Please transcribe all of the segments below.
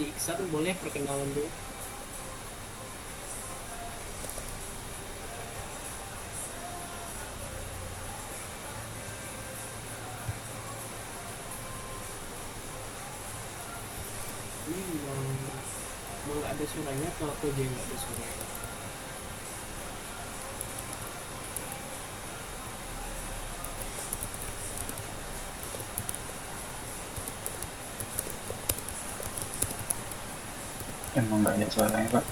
di Iksan boleh perkenalan dulu. Ini mau nggak ada suaranya atau aku aja yang nggak ada suaranya? Emang nggak ada suaranya, Pak.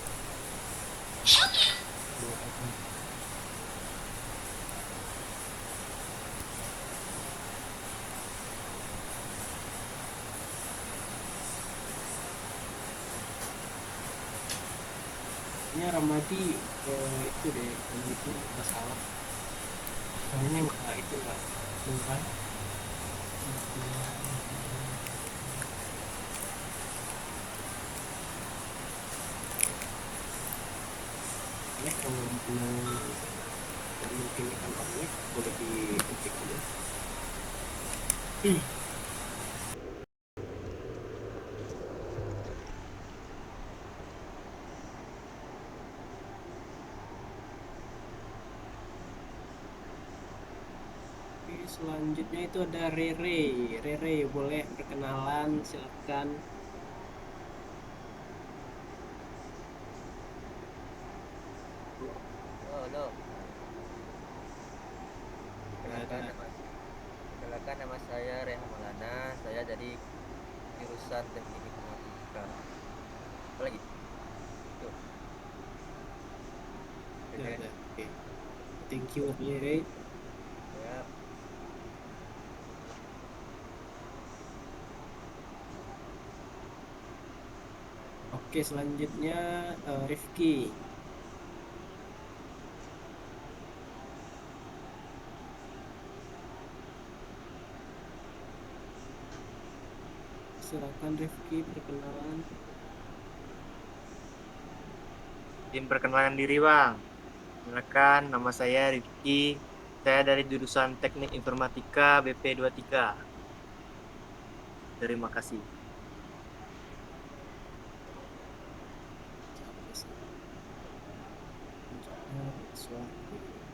Ini Ramadi itu deh, itu masalah. Soalnya nggak itu nggak bukan. Ini kalau mungkin ikan orangnya boleh diketik dulu. Oke, selanjutnya itu ada Rere. Rere boleh perkenalan, silakan. Oh, halo. Perkenalkan Ada nama Perkenalkan nama saya Rehan Maulana. Saya dari jurusan Teknik Informatika. Apa lagi? Tuh, oke. ada. Oke, thank you Rere. Ya, Oke, selanjutnya Rifki. Silakan Rifki perkenalan. Izin perkenalan diri, Bang. Perkenalkan, nama saya Rifki. Saya dari jurusan Teknik Informatika BP 23. Terima kasih.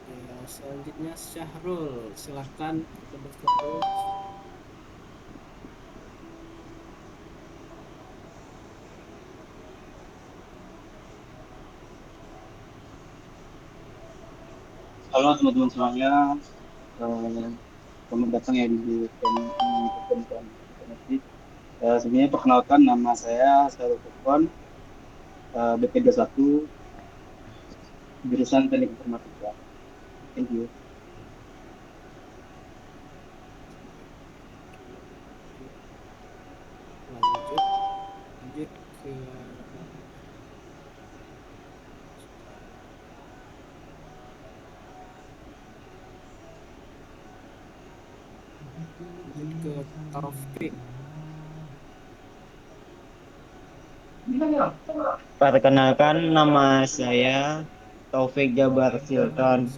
Ya, selanjutnya Syahrul. Silakan Kepada Syahrul. Halo teman-teman semuanya, Eh, selamat datang ya di Teknik Informasi. Sebenarnya perkenalkan nama saya Sarul Furqon, BP 21, jurusan Teknik Informatika. Thank you. Lanjut, lanjut ke Taufik. Perkenalkan nama saya Taufik Jabar Silton.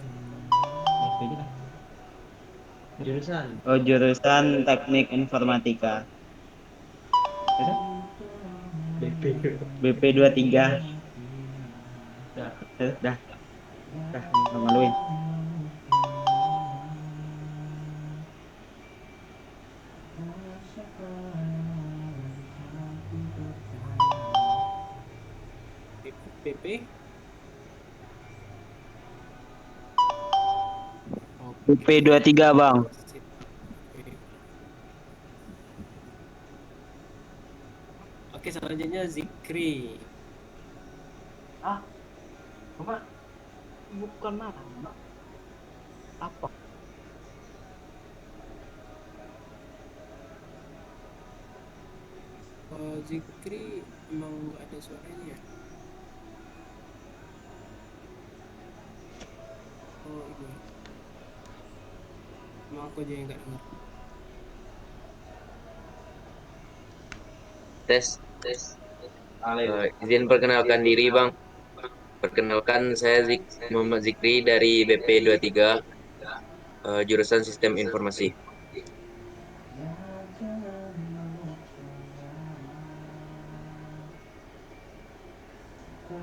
Oh, jurusan Teknik Informatika. BP 23. Dah, nggak maluin. PP. BP Oke, 23, Bang. sip. Oke, selanjutnya Zikri. Ah, Mama, bukan nama. Apa? Zikri emang nggak ada suaranya ya? Oh ini, emang aku aja yang nggak dengar. tes. Izin perkenalkan diri, Bang. Perkenalkan saya Muhammad Zikri dari BP 23, jurusan Sistem Informasi. Woi,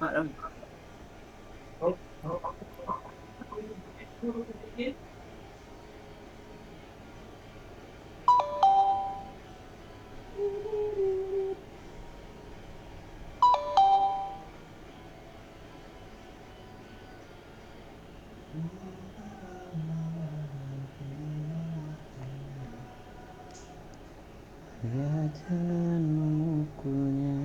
kak dong. Ya jangan memukulnya.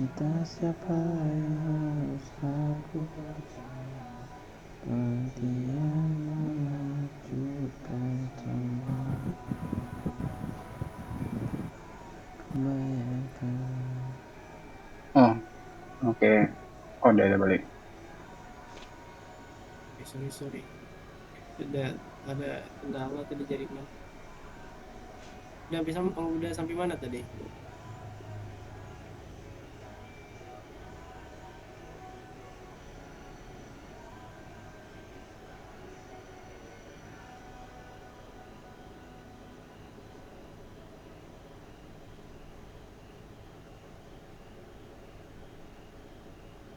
Entah siapa yang harus aku percaya. Penantian menghancurkan semua. Bayangkan. Oh, oke. Oh, udah balik. Sorry. Udah ada kendala tadi jaringan. Udah sampai mana tadi?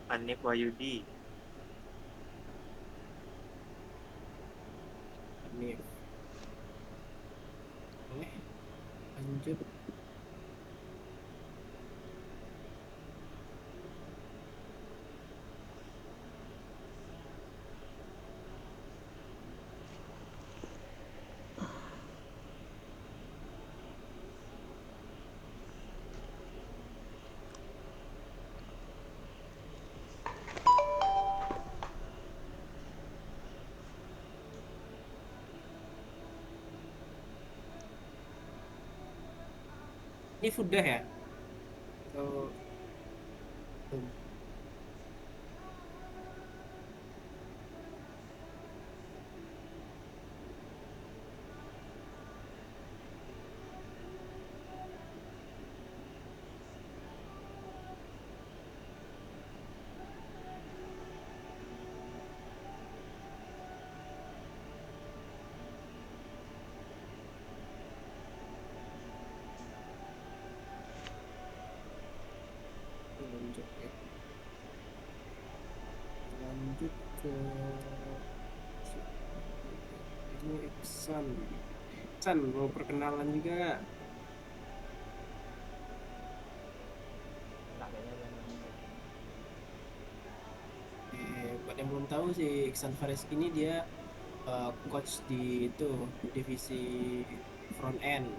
Anik Wahyudi. Ini boleh lanjut. Ini sudah ya? Atau belum? Lanjut ya. Lanjut ke ini Iksan. Iksan mau perkenalan juga. Buat yang belum tahu sih, Iksan Faris ini dia coach di itu divisi front end.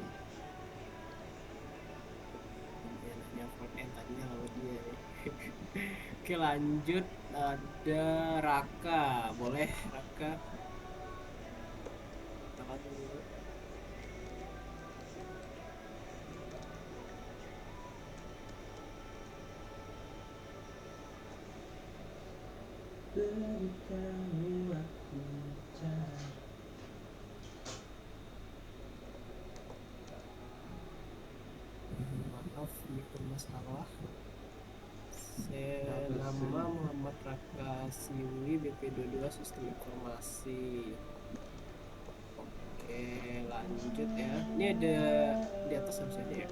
Dia nanya front end tadinya sama dia. Oke lanjut, ada Raka, boleh Raka kenalan dulu. Berikan waktu bicara. Maaf bermasalah. Saya nama Muhammad Raka Siwi, BP22 Sistem Informasi. Oke lanjut ya. Ini ada di atas harusnya ada ya.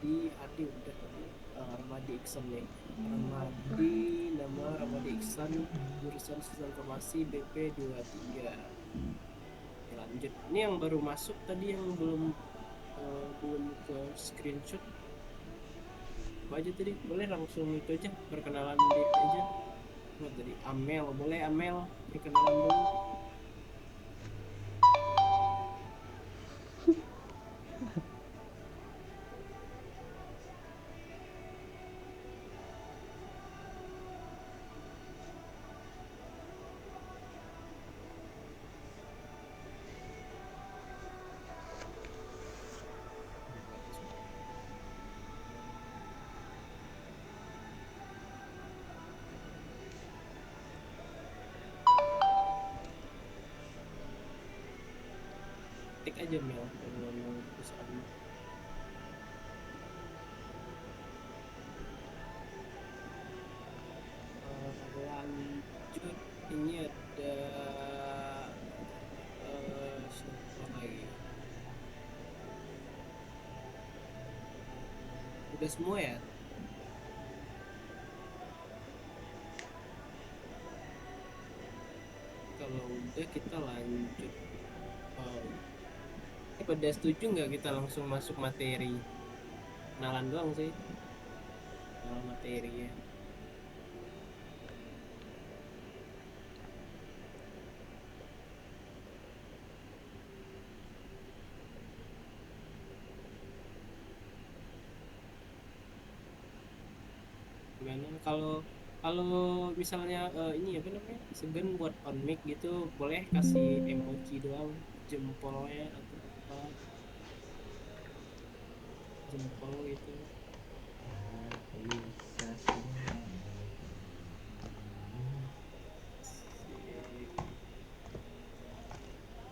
Ini Adi udah tadi. Ramadi Iksan nih. Nama Ramadi Iksan, jurusan Sistem Informasi BP23. Oke, lanjut. Ini yang baru masuk tadi yang belum ke screenshot. Apa aja tadi? Boleh langsung itu aja perkenalan diri aja. Oh, dari Amel, boleh Amel perkenalan dulu. Tik aja Mel kalau mau perusahaan. Udah semua ya. Kalau udah kita lanjut. Oh, ini pada setuju nggak kita langsung masuk materi? Kenalan doang sih. Kenal materi ya. Gimana kalau kalau misalnya ini apa namanya segan buat on mic gitu boleh kasih emoji doang jempolnya atau apa jempol gitu. bisa semua.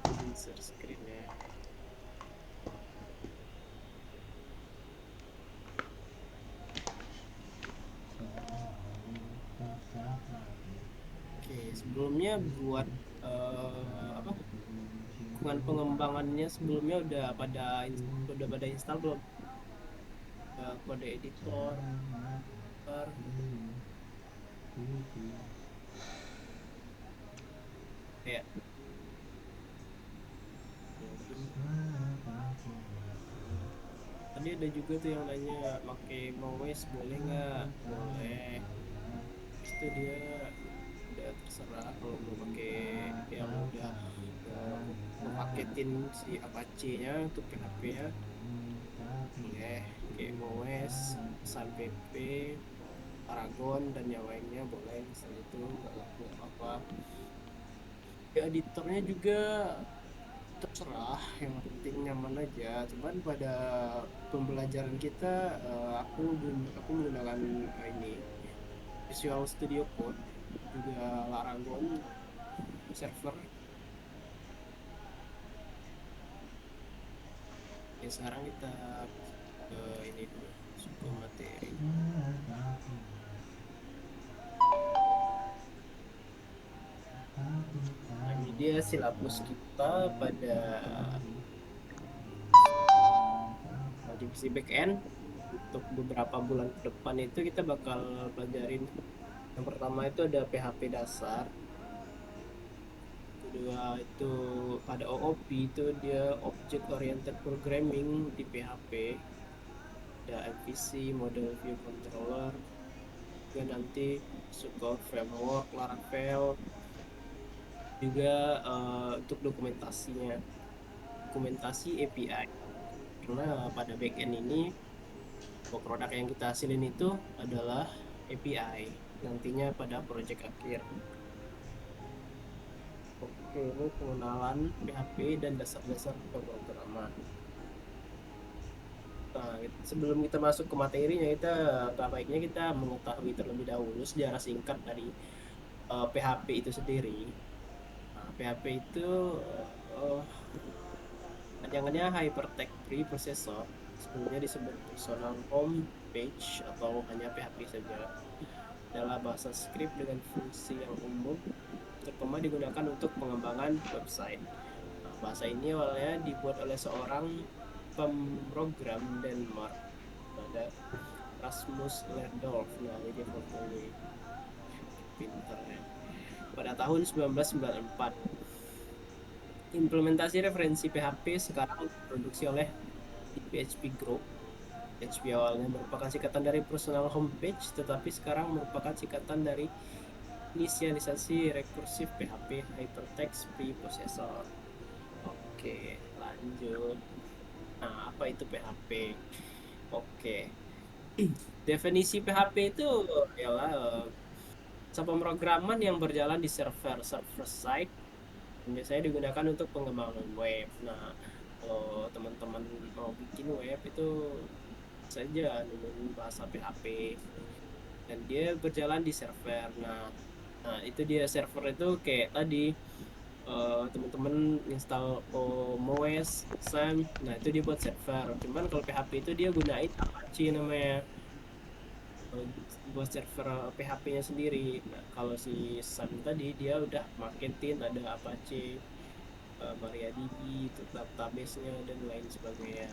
Jadi share screen-nya. Oke, sebelumnya buat apa dukungan pengembangannya sebelumnya udah pada install belum? Kode editor, ya. Tadi ada juga tuh yang nanya pakai Mowes boleh nggak? Boleh. Terus itu dia udah terserah kalau mau pakai yang udah paketin si Apache-nya untuk PHP-nya boleh kayak Mowes, SunPP, Paragon dan yang lainnya boleh misalnya itu nggak apa-apa. Ya, editornya juga terserah yang penting nyaman aja cuman pada pembelajaran kita aku menggunakan ini Visual Studio Code juga Laragon server ya. Sekarang kita ke ini dulu masuk ke materi. Nah, ini dia silabus kita pada divisi backend untuk beberapa bulan ke depan itu kita bakal pelajarin yang pertama itu ada PHP dasar, kedua itu pada OOP itu dia Object Oriented Programming di PHP, ada MVC Model View Controller, juga nanti masuk framework Laravel, juga untuk dokumentasi API karena pada backend ini produk yang kita hasilin itu adalah API nantinya pada project akhir. Oke, ini pengenalan PHP dan dasar-dasar pemrograman. Nah, sebelum kita masuk ke materinya, baiknya kita mengetahui terlebih dahulu sejarah singkat dari PHP itu sendiri. Nah, PHP itu panjangannya Hypertext Preprocessor, sebelumnya disebut Personal Home Page atau hanya PHP saja. Adalah bahasa script dengan fungsi yang umum, terutama digunakan untuk pengembangan website. Nah, bahasa ini awalnya dibuat oleh seorang pemrogram Denmark, ada Rasmus Lerdorf. Nah, ini dia fotonya, pintar ya. Pada tahun 1994. Implementasi referensi PHP sekarang diproduksi oleh PHP Group. PHP awalnya merupakan singkatan dari Personal Homepage, tetapi sekarang merupakan singkatan dari inisialisasi rekursif PHP Hypertext Preprocessor. Oke, lanjut. Nah, apa itu PHP? Oke. Definisi PHP itu ialah pemrograman yang berjalan di server side, biasanya digunakan untuk pengembangan web. Nah, kalau teman-teman mau bikin web itu saja dengan bahasa PHP dan dia berjalan di server. Nah itu dia server itu kayak tadi teman-teman install MOS, SAM, nah itu dia buat server. Cuman kalau PHP itu dia gunain Apache namanya buat server PHP-nya sendiri. Nah, kalau si SAM tadi dia udah marketin ada Apache, MariaDB, itu database-nya dan lain sebagainya.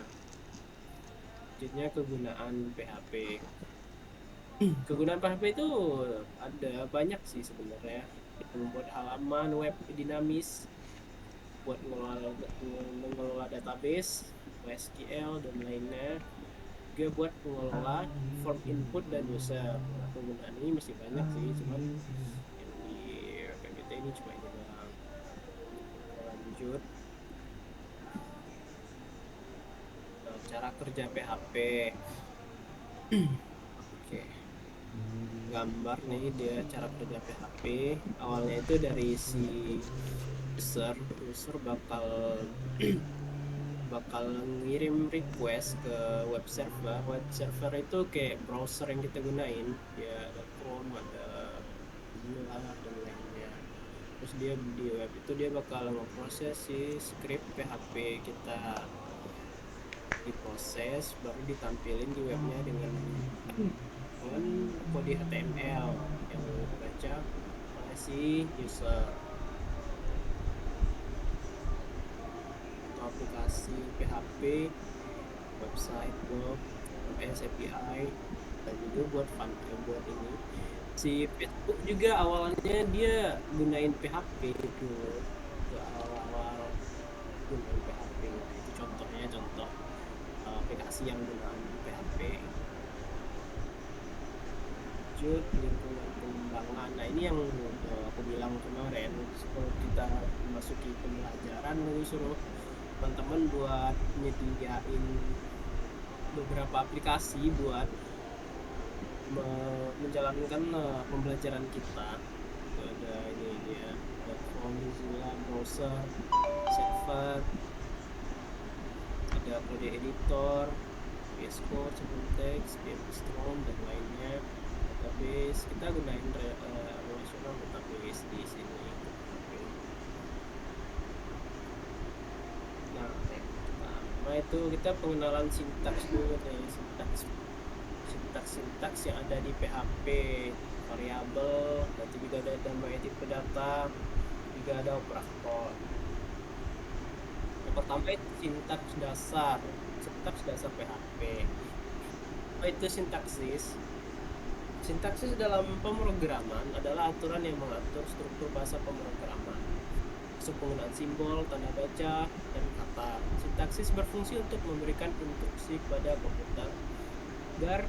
Selanjutnya kegunaan PHP. Kegunaan PHP itu ada banyak sih sebenarnya. Membuat halaman web dinamis, buat mengelola database, SQL dan lainnya. Juga buat mengelola form input dan user. Nah, penggunaan ini masih banyak sih, cuman yang di PPT ini cuma ini doang. Lanjut. Nah, cara kerja PHP. Oke. Gambar nih dia cara kerja PHP. Awalnya itu dari si user bakal ngirim request ke web server. Web server itu kayak browser yang kita gunain, ya ada Chrome, ada Mozilla dan lainnya. Terus dia di web itu dia bakal ngeproses si script PHP kita, diproses baru ditampilin di webnya dengan kode HTML yang dibaca oleh si user. Aplikasi PHP, website, blog, REST API, dan juga buat buat ini. Si Facebook juga awalnya dia gunain PHP itu awal-awal gunain PHP. Itu contoh aplikasi yang gunain PHP. Lanjut lingkungan pengembangan. Nah ini yang aku bilang kemarin, kalau kita memasuki pembelajaran lalu suruh teman-teman buat nyediain beberapa aplikasi buat menjalankan pembelajaran kita. Itu ada ini dia, platform, Mozilla, browser, server, ada kode editor, VS Code, Syntax, Storm dan lainnya. Database kita gunain relational database di sini. Nah itu kita pengenalan sintaks dulu nih, sintaks yang ada di PHP, variabel, nanti juga ada nama tipe data, juga ada operator. Yang pertama itu sintaks dasar PHP. Apa itu sintaksis? Sintaksis dalam pemrograman adalah aturan yang mengatur struktur bahasa pemrograman, penggunaan simbol, tanda baca, dan kata. Sintaksis berfungsi untuk memberikan instruksi kepada komputer agar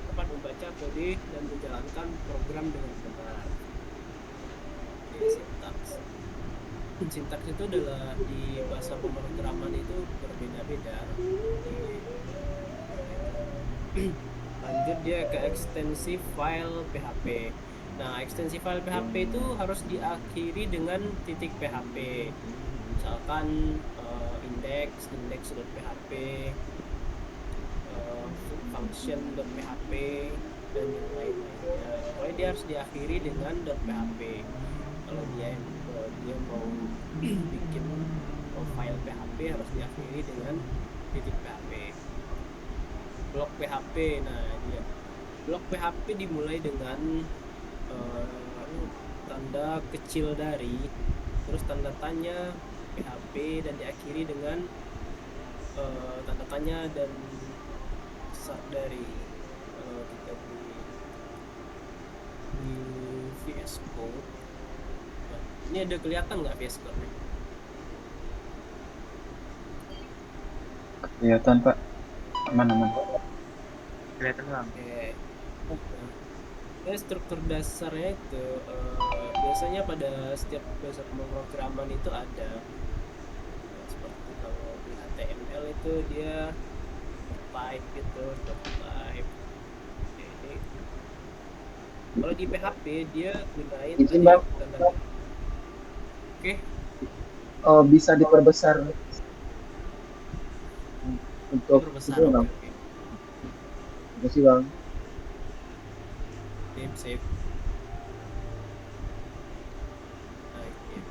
dapat membaca kode dan menjalankan program dengan benar. Jadi sintaks itu adalah di bahasa pemrograman itu berbeda-beda. Lanjut dia ke ekstensi file PHP. Nah, ekstensi file PHP itu harus diakhiri dengan titik PHP. Misalkan index.php, function.php, dan yang lain-lainnya. Pokoknya dia harus diakhiri dengan .php. Kalau dia mau bikin file PHP harus diakhiri dengan titik PHP. Blok PHP, nah dia blok PHP dimulai dengan tanda kecil dari, terus tanda tanya PHP, dan diakhiri dengan tanda tanya dan besar dari. Kita di VS Code. Nah, ini ada kelihatan nggak VS Code nih? Kelihatan Pak, aman-aman. Kelihatan bang. Oke. Nah, struktur dasarnya itu biasanya pada setiap bahasa pemrograman itu ada. Nah, seperti kalau di HTML itu dia type gitu, type. Ini. Kalau di PHP dia gunain Izin, Bang. tanda. Oke. Oh, bisa diperbesar untuk Terbesar. itu Bang. Oke. Terima kasih Bang. Save. Nah, ya.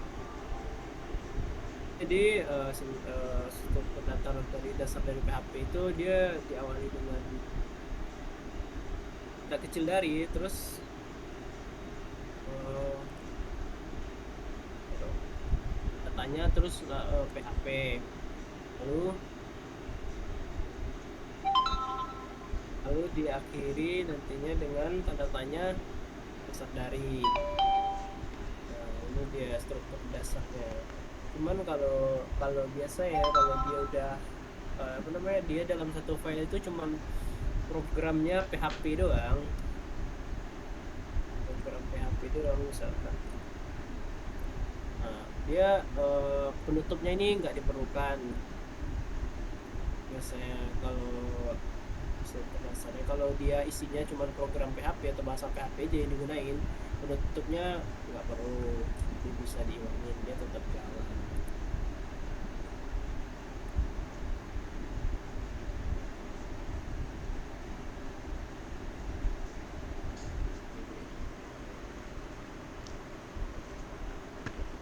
Jadi struktur dasar dari PHP itu dia diawali dengan tanda kecil dari, terus katanya, terus PHP, lalu diakhiri nantinya dengan tanda tanya dasar dari. Nah, ini dia struktur dasarnya. Cuman kalau kalau biasa ya, kalau dia udah apa namanya, dia dalam satu file itu cuman programnya PHP doang, program PHP doang misalkan. Nah, dia penutupnya ini nggak diperlukan biasanya kalau struktur dasarnya. Kalau dia isinya cuma program PHP atau bahasa PHP aja yang digunain, penutupnya nggak perlu, dia bisa diulangin, dia tetap jalan.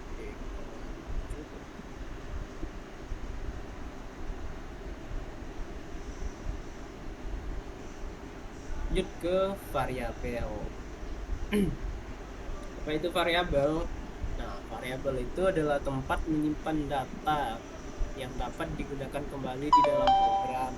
Oke, cukup. Lanjut ke variabel. Apa itu variabel? Nah, variabel itu adalah tempat menyimpan data yang dapat digunakan kembali di dalam program.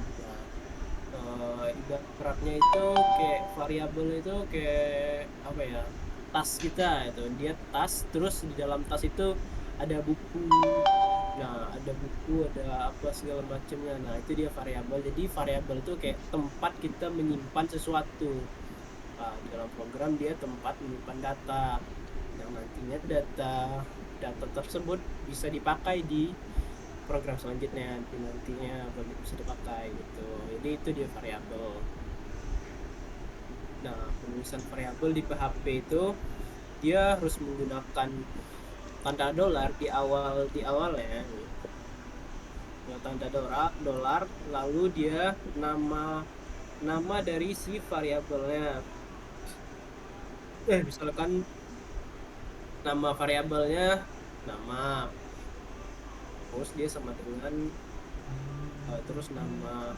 Nah, ibaratnya itu kayak variabel itu kayak apa ya? Tas kita itu, dia tas, terus di dalam tas itu ada buku. Nah, ada buku, ada apa segala macamnya. Nah, itu dia variabel. Jadi variabel itu kayak tempat kita menyimpan sesuatu. Nah, di dalam program dia tempat menyimpan data yang nantinya data tersebut bisa dipakai di program selanjutnya, nantinya bisa dipakai gitu. Jadi itu dia variabel. Nah, penulisan variabel di PHP itu dia harus menggunakan tanda dolar di awal ya. Ya, tanda dolar, lalu dia nama dari si variabelnya. Misalkan nama variabelnya nama, terus dia sama dengan terus nama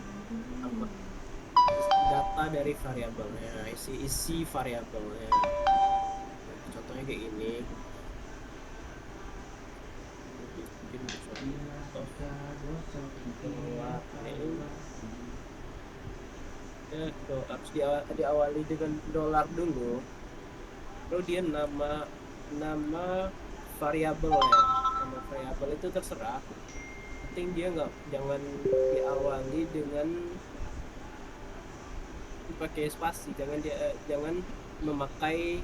data dari variabelnya, isi variabelnya. Contohnya kayak gini. Bikin contoh ya, harus diawali dengan dolar dulu, lalu dia nama variabel ya. Nama variabel itu terserah, penting dia jangan diawali dengan pakai spasi, jangan memakai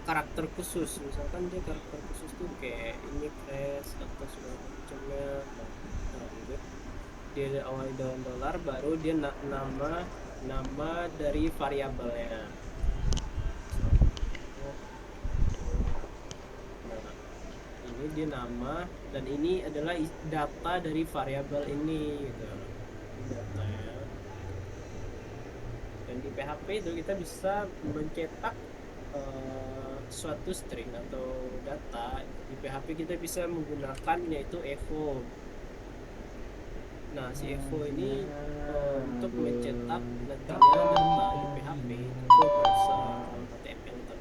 karakter khusus. Misalkan dia karakter khusus tuh kayak ini crash atau segala macamnya. Nah, gitu. Dia awali dengan dolar, baru dia nama dari variabelnya. Nah, ini dia nama, dan ini adalah data dari variabel ini gitu. Datanya. Dan di PHP itu kita bisa mencetak suatu string atau data. Di PHP kita bisa menggunakan yaitu echo. Nah, si echo ini untuk mencetak nantinya data di PHP itu bisa HTML terbentuk.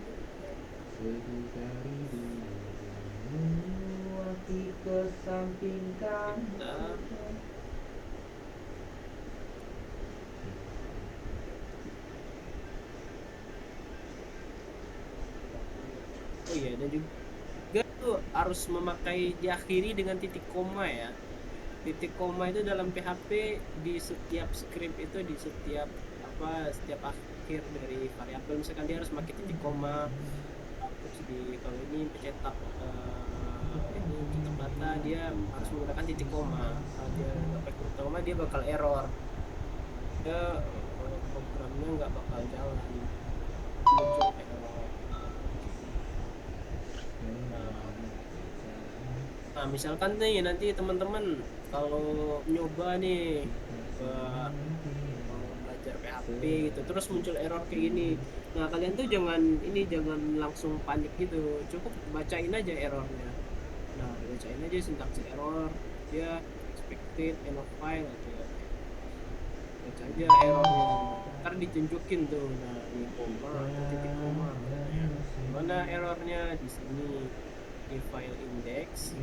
Oh iya, dan juga tuh harus memakai diakhiri dengan titik koma ya. Titik koma itu dalam PHP di setiap script itu, di setiap akhir dari variabel, misalkan dia harus pakai titik koma. Terus kalau ini pencetak ini cetak data, dia harus menggunakan titik koma. Kalau dia nggak pakai titik koma, dia bakal error. Dia programnya nggak bakal jalan, muncul error. Nah, misalkan nih nanti teman-teman kalau nyoba nih belajar PHP gitu, terus muncul error kayak gini. Nah, kalian tuh jangan langsung panik gitu, cukup bacain aja errornya. Nah, bacain aja sintaks error, dia expected end of file gitu ya. Baca aja errornya, ntar ditunjukin tuh. Nah, ini koma, titik koma. Mana errornya? Di sini di file index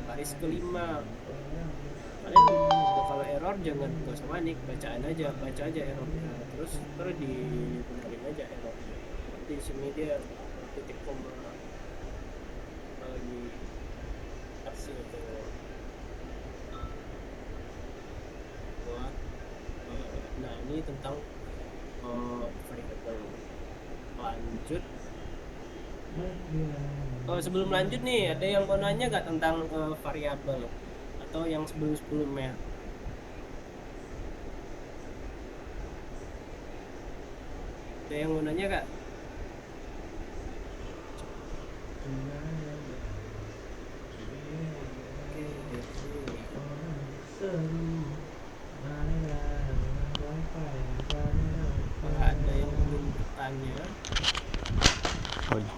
baris kelima. kalian kalau error jangan gak usah panik, baca aja errornya, terus dibenerin aja errornya. Di sini dia titik koma lagi kasih atau buat nah ini tentang variable. Lanjut. Sebelum lanjut nih, ada yang mau nanya nggak tentang variabel atau yang sebelumnya? Ada yang mau nanya nggak? Apakah ada yang ingin bertanya? Oh iya.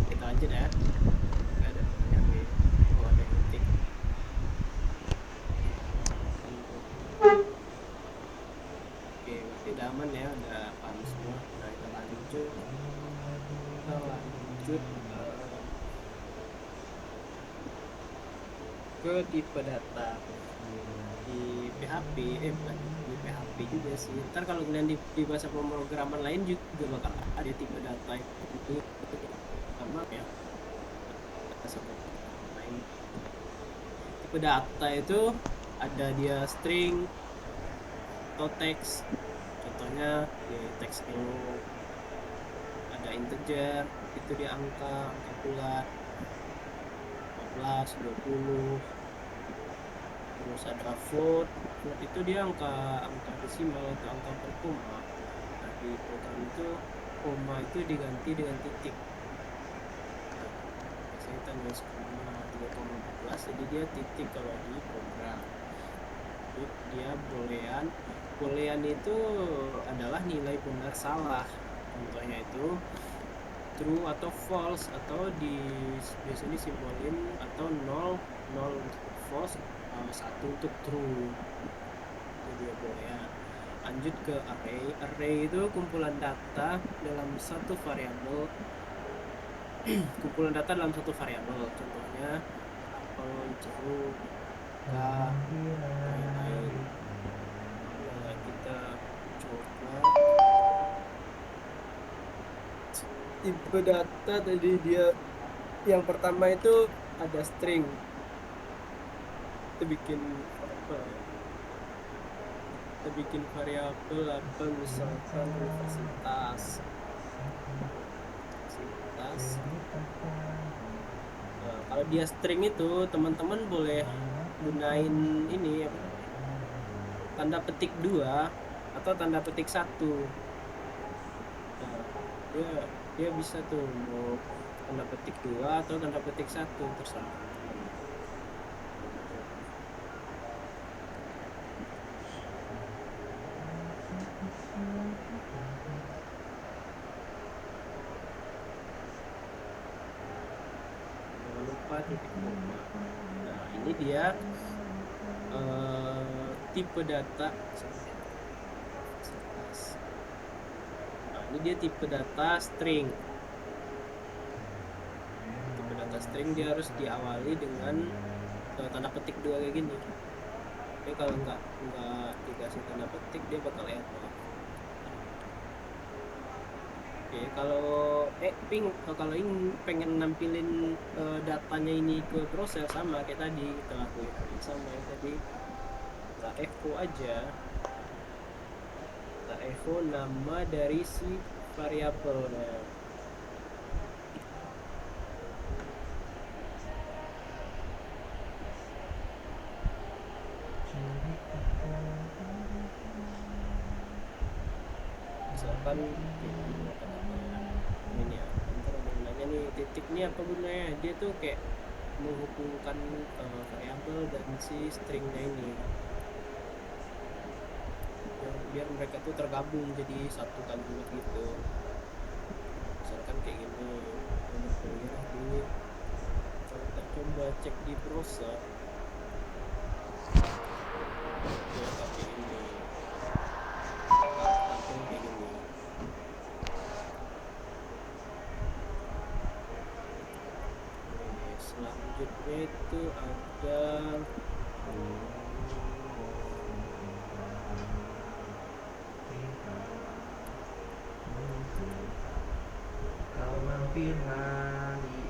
Kita lanjut ya. Nggak ada pertanyaan nih. Oh, ada yang ketik. Oke, berarti udah aman ya, udah paham semua. Nah, kita lanjut ke tipe data di PHP. Bukan di PHP juga sih, ntar kalau kalian di bahasa pemrograman lain juga bakal ada tipe data itu sama ya. Lain tipe data itu ada dia string atau teks, contohnya di teks itu ada integer, itu dia angka bulat 15, 20. Terus ada float itu dia angka desimal atau angka per koma. Nah, di program itu koma itu diganti dengan titik. Nah, biasanya kita nulis koma 3,14, jadi dia titik kalau di program. Terus dia boolean itu adalah nilai benar salah, contohnya itu true atau false, atau biasanya disimbolin atau 0 untuk false, 1 untuk true. Itu dia boolean. Lanjut ke array itu kumpulan data dalam satu variabel. Kumpulan data dalam satu variabel, contohnya apel, jeruk, lain-lain. Nah, kita coba tipe data tadi. Dia yang pertama itu ada string, kita bikin variabel apa, misalkan universitas. Nah, kalau dia string itu teman-teman boleh gunain ini apa, tanda petik 2 atau tanda petik 1. Nah, dia bisa tuh mau tanda petik 2 atau tanda petik 1, terserah. Jangan lupa titik koma. Nah, ini dia tipe data. Nah, ini dia tipe data string. Tipe data string dia harus diawali dengan tanda petik 2 kayak gini. Jadi kalau nggak dikasih tanda petik dia bakal error. Oke, kalau kalau ini pengen nampilin datanya ini ke browser, sama kayak tadi kita lakuin sama yang tadi. Kita echo aja, kita echo nama dari si variabelnya. Misalkan ini ya, ntar ada yang nanya nih, titik ini apa gunanya? Dia tuh kayak menghubungkan variabel dan si stringnya ini, biar mereka tuh tergabung jadi satu kalimat gitu. Misalkan kayak gini, kalau kita coba cek di browser ya, kayak ini selanjutnya itu ada Kau mampir hari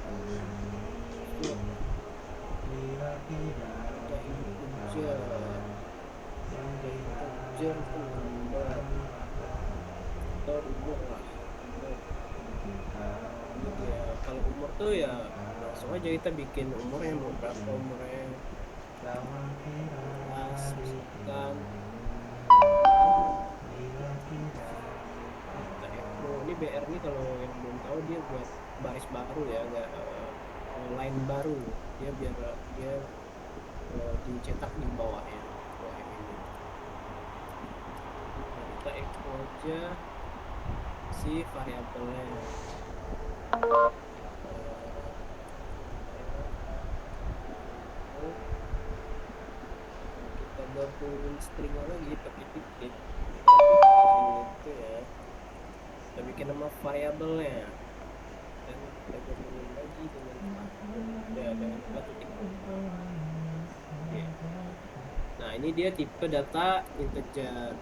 itu bila tidak ada integer itu gambar atau umur lah. Ini dia, kalau umur tuh ya langsung aja kita bikin umurnya mau berapa, umurnya pas misalkan ini BR nih, kalau yang belum tahu dia buat baris baru ya, nggak line baru dia, biar dia dicetak di bawahnya, bawah yang ini. Nah, kita echo aja si variabelnya. Kita gabungin stringnya lagi pakai titik itu ya, kita bikin nama variabelnya dan kita gabungin lagi dengan batu titik. Oke. Nah, ini dia tipe data integer,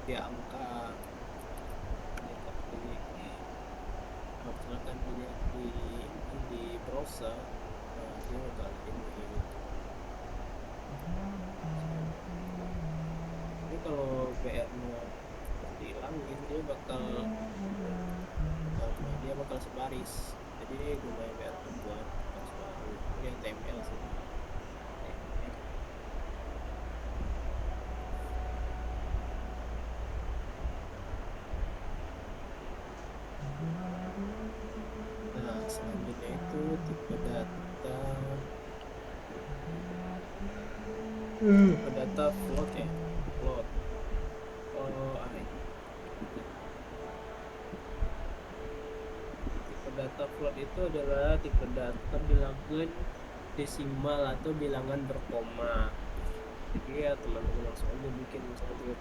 dia angka. Kalau misalkan dilihat di browser, nah dia bakal ini kalau BR-nya dihilangin dia bakal sebaris, jadi gunanya BR buat sebaris ini HTML sih. Nah, selanjutnya itu tipe data float ya, float. Tipe data float itu adalah tipe data bilangan desimal atau bilangan berkoma. Jadi ya teman-teman langsung aja bikin misalnya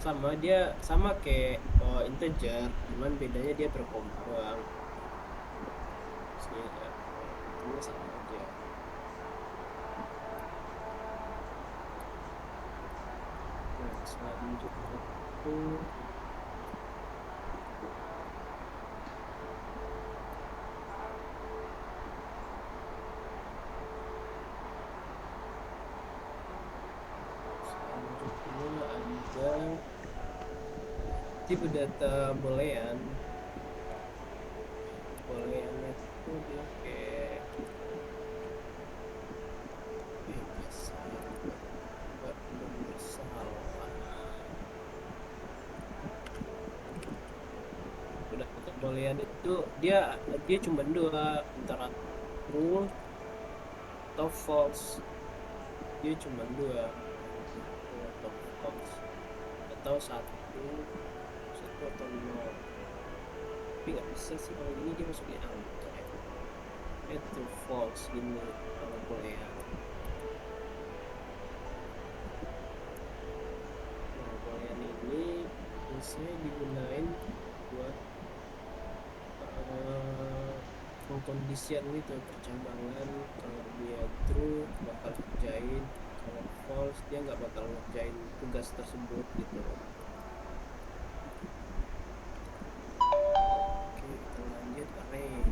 3,8, sama kayak integer, cuman bedanya dia berkoma doang. Ini sama aja. Nah, selanjutnya itu ada tipe data boolean. Boolean itu dia kayak biasa buat bersalah. Udah, boolean itu dia cuma dua, antara true atau false. Dia cuma dua, true atau false, atau satu atau nol. Tapi nggak bisa sih kalau ini, dia masuknya angka ya, true false gini kalau boolean. Nah, boolean ini biasanya digunain buat pengkondisian gitu, percambangan. Kalau dia true bakal ngerjain, kalau false dia nggak bakal ngerjain tugas tersebut gitu. Oke, kita lanjut array.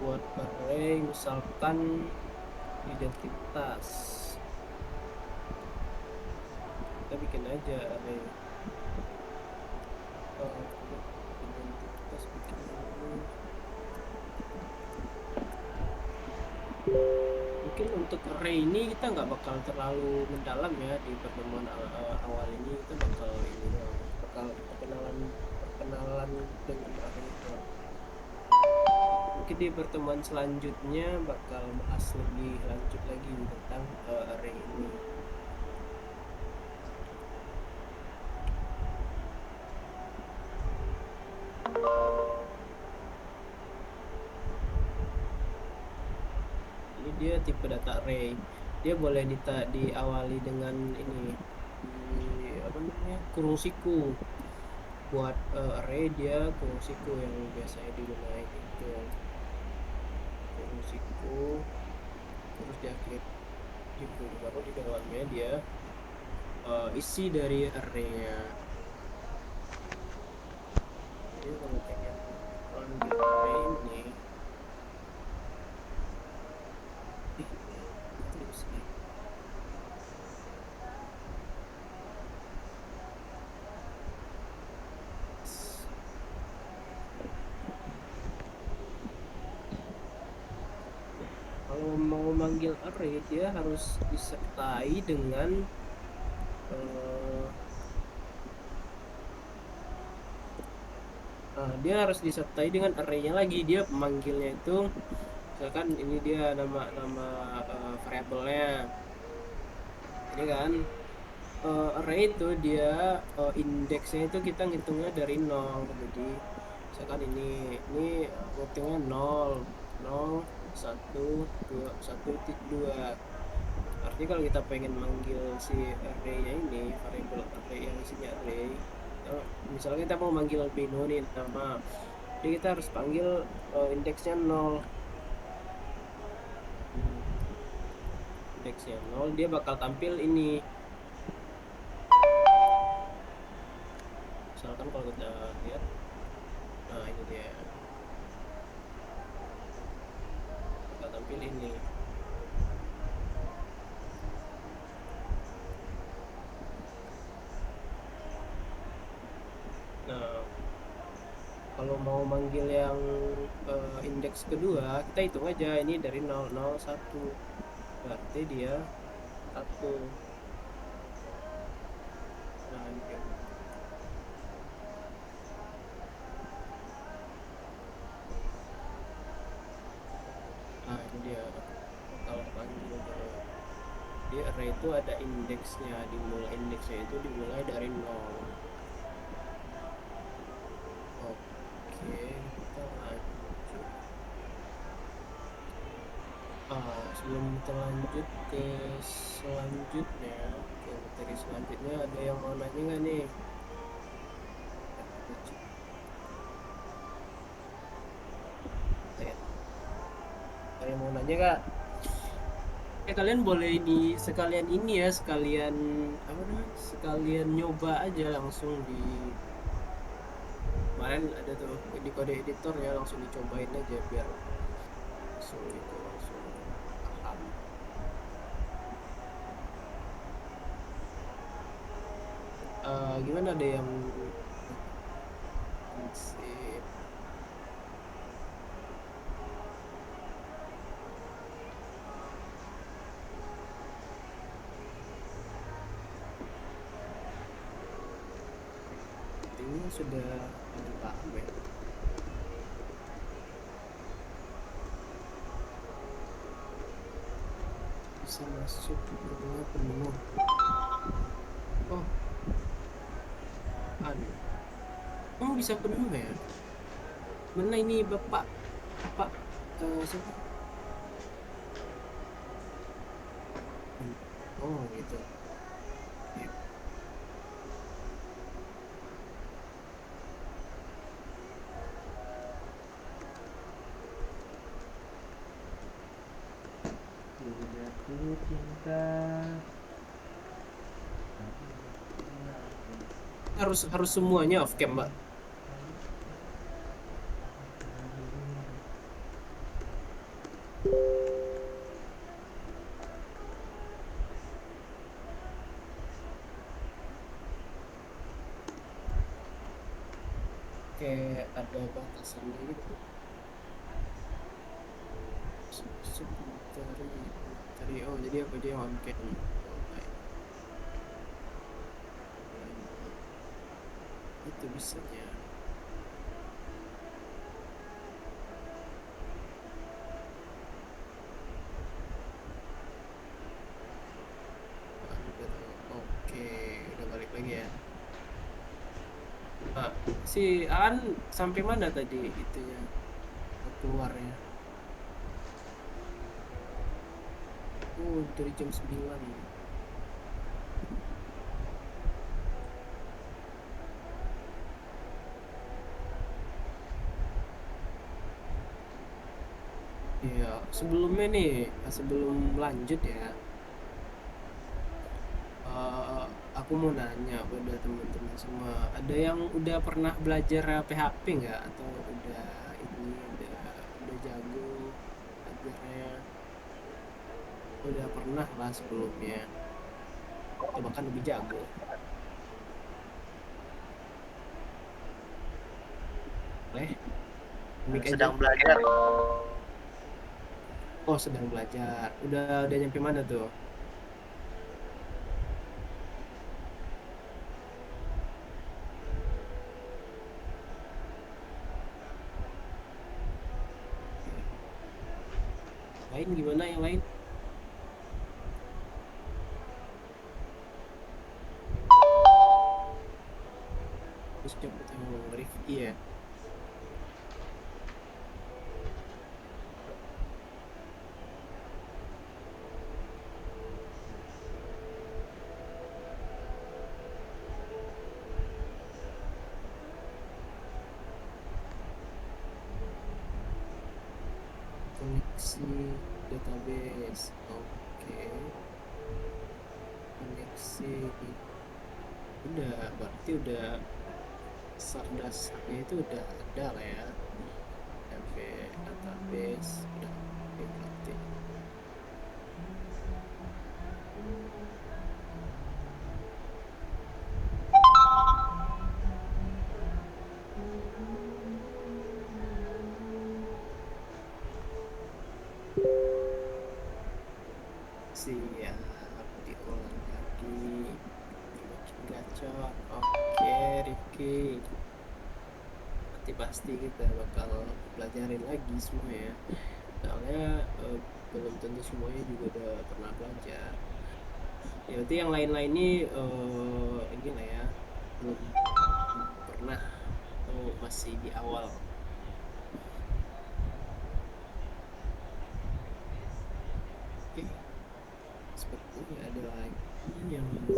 buat array misalkan identitas, kita bikin aja array identitas, bikin dulu. Mungkin untuk array ini kita nggak bakal terlalu mendalam ya di pertemuan awal ini, kita bakal perkenalan dengan array itu. Mungkin di pertemuan selanjutnya bakal bahas lebih lanjut lagi tentang array ini. tipe data array. Dia boleh diawali dengan ini apa namanya, kurung siku. Buat array dia kurung siku yang biasanya digunakan itu kurung siku, terus di akhir siku baru di dalamnya dia isi dari array-nya. Jadi kalau pengen manggil array ini terus nih. Kalau mau manggil array dia harus disertai dengan array-nya lagi. Dia memanggilnya itu misalkan ini dia nama variabelnya ini kan, array itu dia indeksnya itu kita ngitungnya dari 0. Jadi misalkan ini ngitungnya 0 0 1 2 1 2. Artinya kalau kita pengen manggil si array-nya ini, variabel array yang isinya array, misalnya kita mau manggil Bino nih nama, jadi kita harus panggil indeksnya 0. Indeksnya 0, dia bakal tampil ini. Misalkan kalau kita lihat, nah ini dia bakal tampil ini. Nah, kalau mau manggil yang indeks kedua, kita hitung aja ini dari 0 0 1, berarti dia 1. Nah, ini dia. Nah, ini dia kalau panggil di array itu ada indeksnya, indeksnya itu dimulai dari 0. Oke, kita lanjut. Sebelum kita lanjut ke selanjutnya, ke materi selanjutnya, ada yang mau nanya nggak nih? Ada yang mau nanya nggak? Kalian boleh ini sekalian apa namanya, sekalian nyoba aja langsung di kemarin ada tuh di kode editor ya, langsung dicobain aja biar langsung paham. Gimana, ada yang sip? Ini sudah paham ya. Bisa masuk ke penuh. Oh, aduh, kamu bisa penuh ya? Mana ini bapak siapa? Oh gitu ya. Jatuh cinta. Harus semuanya off cam, Mbak. Kayak ada batasannya gitu. Oh, jadi apa aja yang on cam? Itu bisanya. Oke, udah balik lagi ya. Si An sampai mana tadi itunya keluarnya? Oh, dari jam 9. Iya, sebelumnya nih, sebelum lanjut ya, eh, aku mau nanya pada teman-teman semua, ada yang udah pernah belajar PHP nggak? Atau udah ini udah jago belajarnya? Udah pernah lah sebelumnya, atau bahkan lebih jago? Boleh? Mic aja. Sedang belajar. Oh, sedang belajar. Udah nyampe mana tuh? Lain gimana yang lain? Terus coba yang Rifki ya. Koneksi database. Oke. Koneksi. Udah, berarti udah dasar-dasarnya itu udah ada lah ya. Database udah oke berarti. Siap, diulang lagi, dimakin gacor. Oke, Rifki, nanti pasti kita bakal pelajarin lagi semua ya, soalnya belum tentu semuanya juga udah pernah belajar ya. Berarti yang lain-lain ini ini lah ya, belum pernah atau masih di awal. Oke, sepertinya ada lagi yang ini.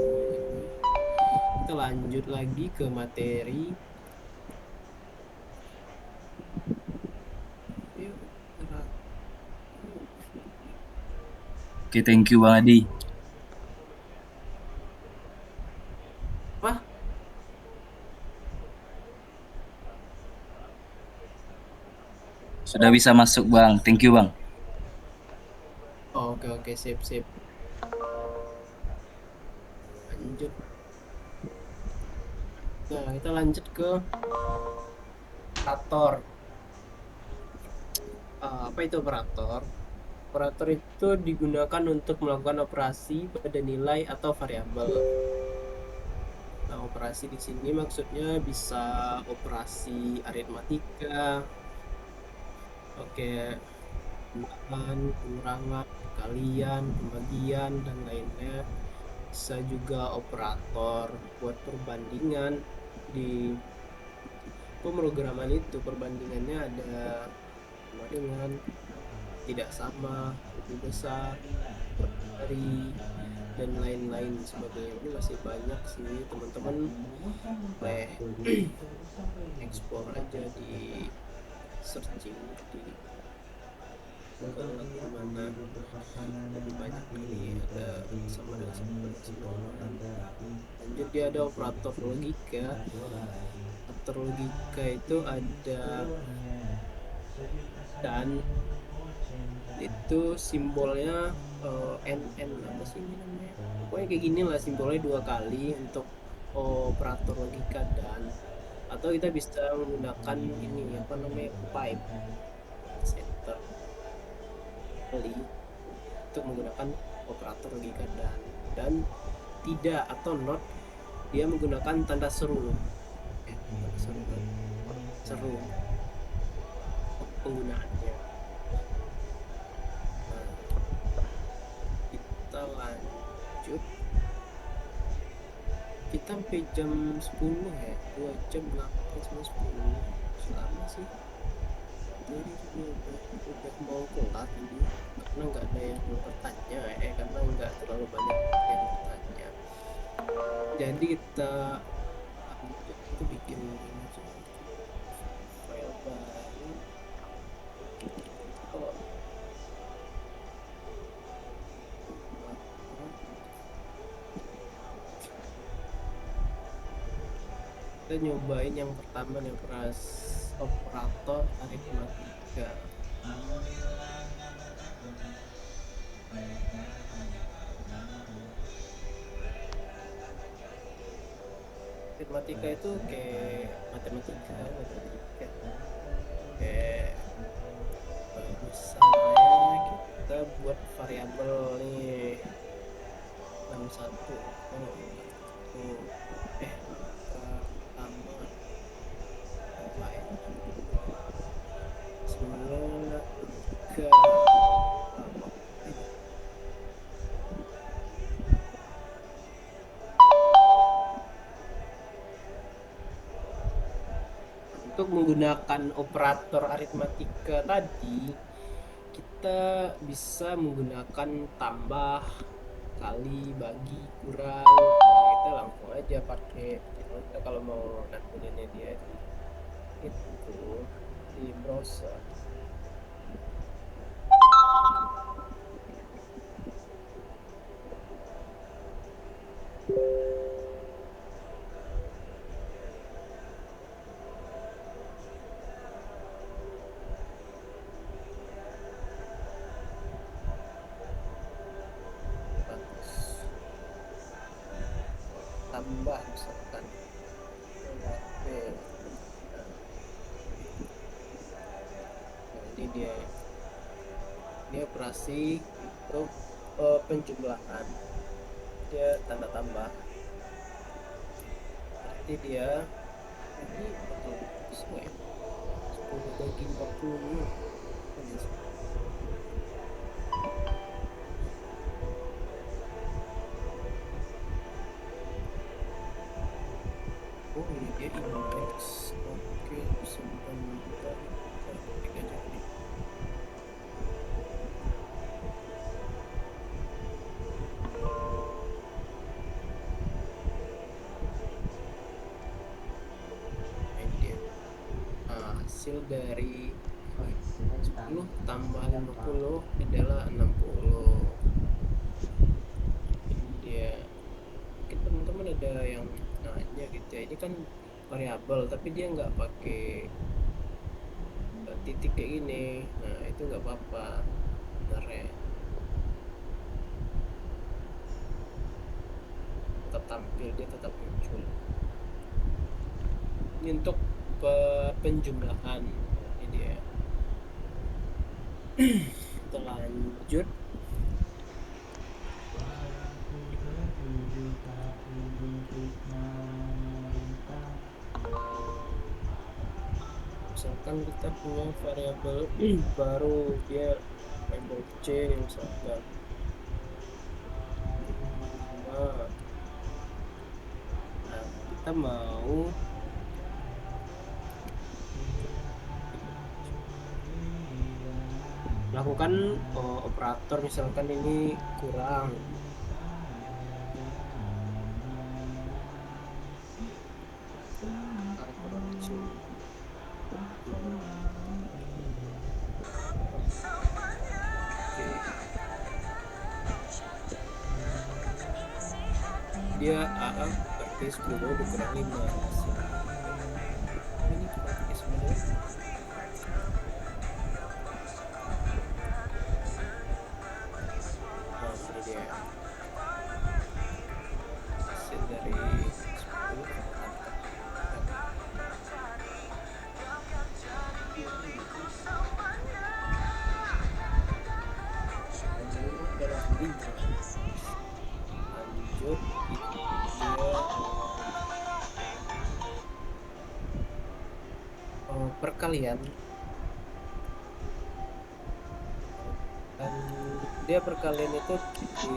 Kita lanjut lagi ke materi. Yuk, gerak. Oke, thank you Bang Adi. Apa? Sudah bisa masuk Bang, thank you Bang. Oh, oke, sip. Lanjut. Nah, kita lanjut ke operator. Apa itu operator? Operator itu digunakan untuk melakukan operasi pada nilai atau variabel. Nah, operasi di sini maksudnya bisa operasi aritmatika, oke, tambahan, pengurangan, kalian, pembagian, dan lainnya. Bisa juga operator buat perbandingan di pemrograman itu. Perbandingannya ada sama dengan, tidak sama, lebih besar, dari, dan lain-lain sebagainya. Ini masih banyak sih teman-teman, boleh explore aja di searching di Google mana lebih banyak ini, ada sama dengan semua. Lanjut, dia ada operator logika. Operator logika itu ada dan itu simbolnya NN apa sih ini namanya, pokoknya kayak gini lah, simbolnya 2 kali untuk operator logika. Dan atau kita bisa menggunakan ini apa namanya, pipe center kali untuk menggunakan operator logika. Dan tidak atau not, dia menggunakan tanda seru, seru penggunaannya. Nah, kita lanjut. Kita sampai jam 10 ya, 2 jam 8 sampai 10, selama sih. Jadi udah mau kelar ini. karena nggak ada yang bertanya, karena nggak terlalu banyak yang bertanya. Jadi kita itu bikin ini aja, file baru. Oh, kita nyobain yang pertama nih, operator aritmatika. Aritmatika itu kayak matematika kayak misalnya kita buat variabel nih 61 tambah apa ya 9 ke untuk menggunakan operator aritmatika tadi kita bisa menggunakan tambah, kali, bagi, kurang. Nah, kita langsung aja pakai kita kalau mau nantulinnya dia itu di browser. Tambah misalkan jadi dia operasi untuk penjumlahan, dia tanda tambah, berarti dia ini betul sesuai 10 bagi 40. Oh ini dia indeks. Oke, simpan bentar. Ketik aja nih. Ini dia. Nah, hasil dari 10 tambah 50 adalah 60. Ini dia. Mungkin teman-teman ada yang nanya gitu ya, ini kan variabel tapi dia nggak pakai titik kayak gini. Nah itu nggak apa-apa sebenarnya, tetap tampil, dia tetap muncul. Ini untuk penjumlahan ini dia. Kita lanjut. Misalkan kita punya variabel baru, dia variabel C misalkan. Nah, kita mau lakukan operator, misalkan ini kurang. Dia AA berarti 10 dikurang 5. Ini cuma pakai 10. Nah ini dia hasil dari 10 dalam lingkup. Lanjut dia perkalian, dan dia perkalian itu di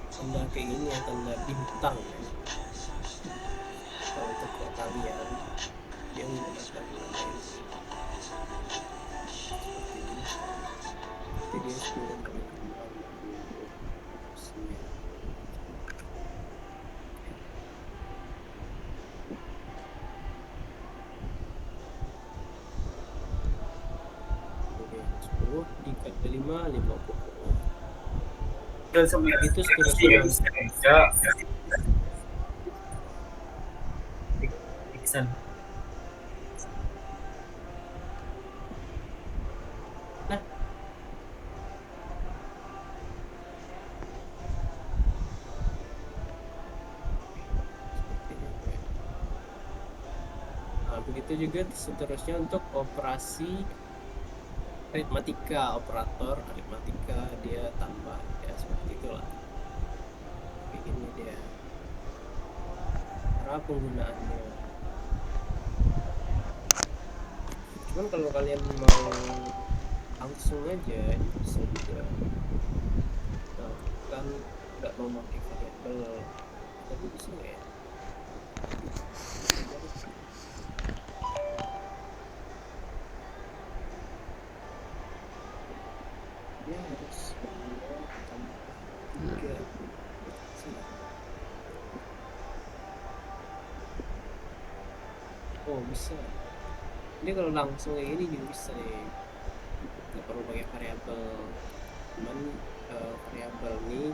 tanda kayak gini ya, tanda bintang ya. Kalau untuk perkalian dia menggunakan tanda ini seperti ini, jadi dia 10 kali Tadi itu seterusnya Iksan. nah, begitu juga seterusnya untuk operasi aritmatika, operator aritmatika dia tambah ya seperti itulah. Kayak gini dia cara penggunaannya. Cuman kalau kalian mau langsung aja bisa juga. Nah, kan nggak mau pakai variabel, tapi bisa nggak ya? Dia harus 2 tambah 3. Sini. Oh bisa. Ini kalau langsung kayak gini juga bisa nih. Nggak perlu pakai variabel. Cuman variabel nih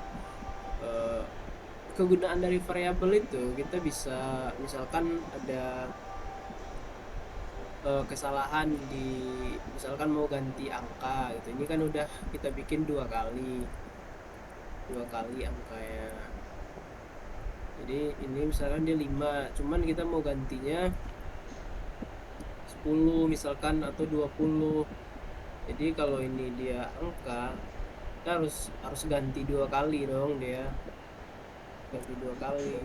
kegunaan dari variabel itu kita bisa misalkan ada kesalahan di misalkan mau ganti angka gitu. Ini kan udah kita bikin 2 kali angkanya. Jadi ini misalkan dia 5, cuman kita mau gantinya 10 misalkan atau 20. Jadi kalau ini dia angka, kita harus ganti 2 kali dong dia. Ganti 2 kali.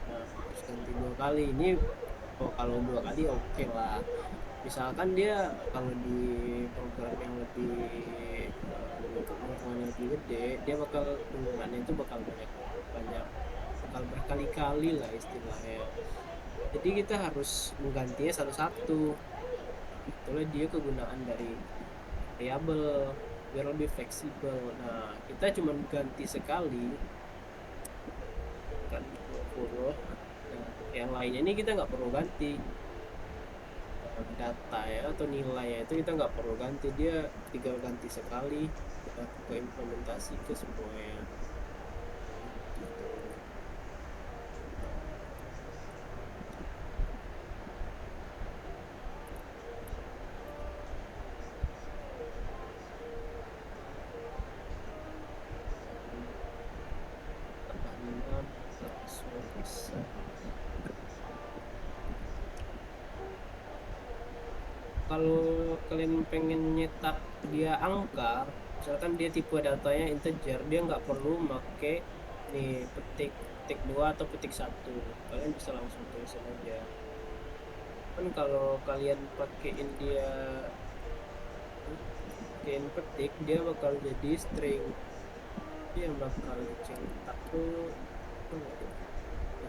Nah, harus ganti 2 kali. Ini kalau 2 kali oke lah. Misalkan dia kalau di program yang lebih pengetahuannya lebih gede, dia bakal penggunaannya itu bakal banyak bakal berkali-kali lah istilahnya. Jadi kita harus menggantinya satu-satu. Itulah dia kegunaan dari variabel biar lebih fleksibel. Nah, kita cuma ganti sekali kan 20. Nah, yang lainnya ini kita nggak perlu ganti. Data ya atau nilai itu kita nggak perlu ganti, dia tinggal ganti sekali kita ke implementasi ke semuanya. Tambah 6 langsung bisa. Kalau kalian pengen nyetak dia angka, misalkan dia tipe datanya integer, dia nggak perlu pakai nih petik 2 atau petik 1, kalian bisa langsung tulisin aja. Kan kalau kalian pakaiin petik, dia bakal jadi string, dia bakal dicetak tuh.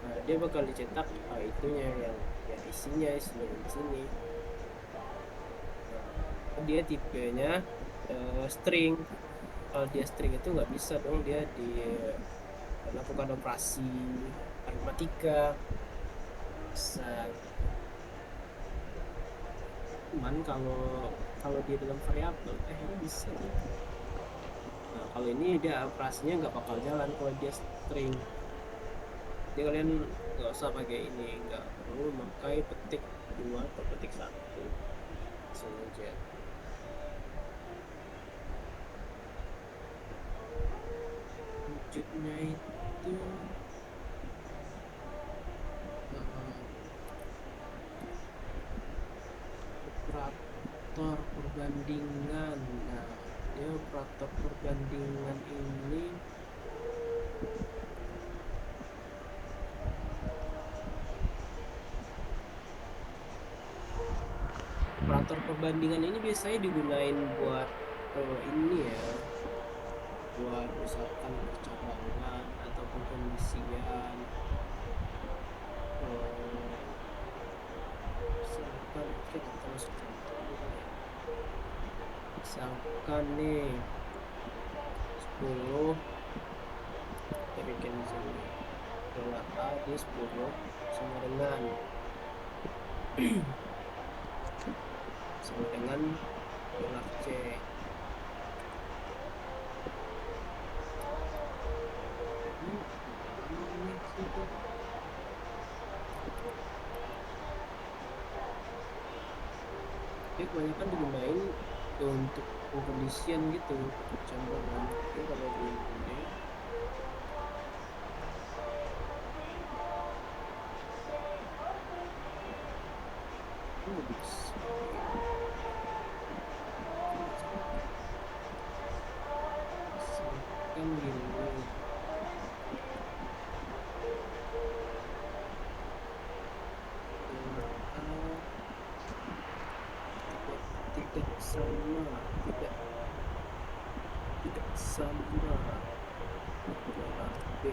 Nah, dia bakal dicetak itunya yang isinya di sini. Dia tipenya string. Kalau dia string itu nggak bisa dong dia lakukan operasi aritmatika bisa. Cuman kalau dia dalam variabel ini bisa nih. Nah, kalau ini dia operasinya nggak bakal jalan kalau dia string. Jadi kalian nggak usah pakai ini, nggak perlu memakai petik 2 atau petik 1, langsung aja. Wujudnya itu operator perbandingan. Nah, dia operator perbandingan ini biasanya digunain buat ini ya, buat misalkan percabangan ataupun pengisian. Misalkan kita masuk contoh dulu ya. Misalkan nih 10, kita bikin di sini dolar A di 10 sama dengan dolar C. dia kebanyakan digunain untuk pengkondisian gitu, untuk campuran. Tapi kalau di ini bisa kan gini. Tidak sama, tidak sama dengan B.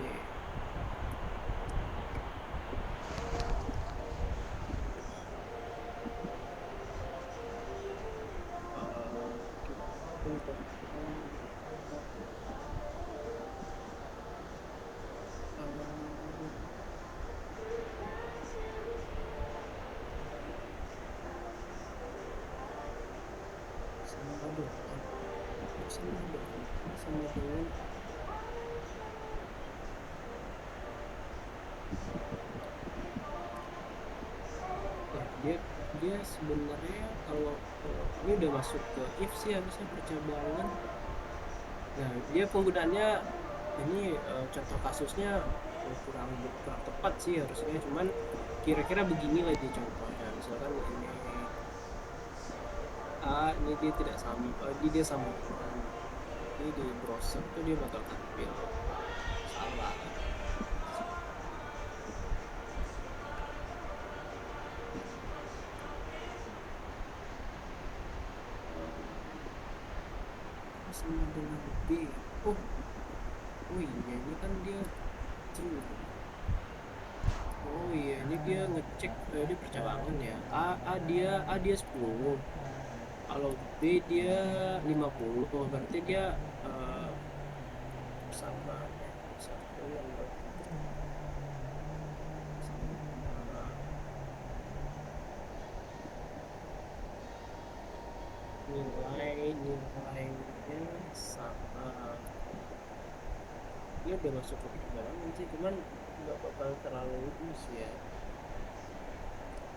Sama dengan ya, dia sebenarnya kalau ini udah masuk ke if sih harusnya percabangan. Nah dia penggunaannya ini contoh kasusnya kurang kurang tepat sih harusnya, cuman kira-kira beginilah dia contohnya. Misalkan ini A, ini dia tidak sama, dia sama dengan ini di browser tuh dia bakal tampil salah. Sama dengan B. Oh iya ini kan dia true. Oh iya ini dia ngecek dia percabangan ya. A dia 10. Kalau B dia 50, berarti dia sama satu yang nilainya sama. Dia udah masuk ke perjalanan sih, cuman nggak bakal terlalu lulus ya.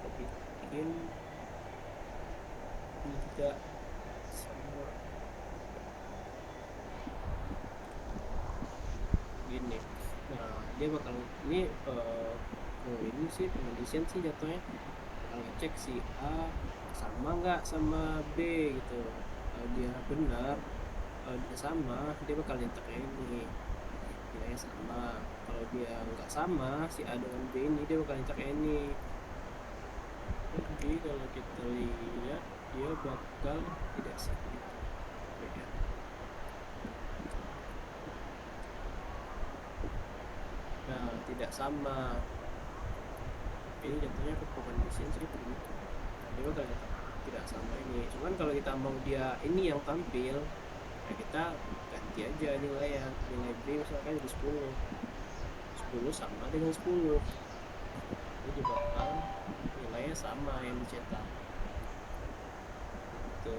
Tapi bikin tidak sama gini. Nah dia bakal ini ini sih pengkondisian sih jatuhnya, bakal ngecek si A sama nggak sama B gitu. Dia benar, dia sama, dia bakal nyetak ini nilainya sama. Kalau dia nggak sama si A dengan B ini, dia bakal nyetak ini. Jadi kalau kita lihat dia bakal tidak sama. Beda. Nah tidak sama ini jatuhnya ke pengkondisian sih begitu. Nah, dia bakal tidak sama ini. Cuman kalau kita mau dia ini yang tampil, ya kita ganti aja nilai B misalkan jadi 10 sama dengan 10, jadi bakal nilainya sama yang dicetak itu.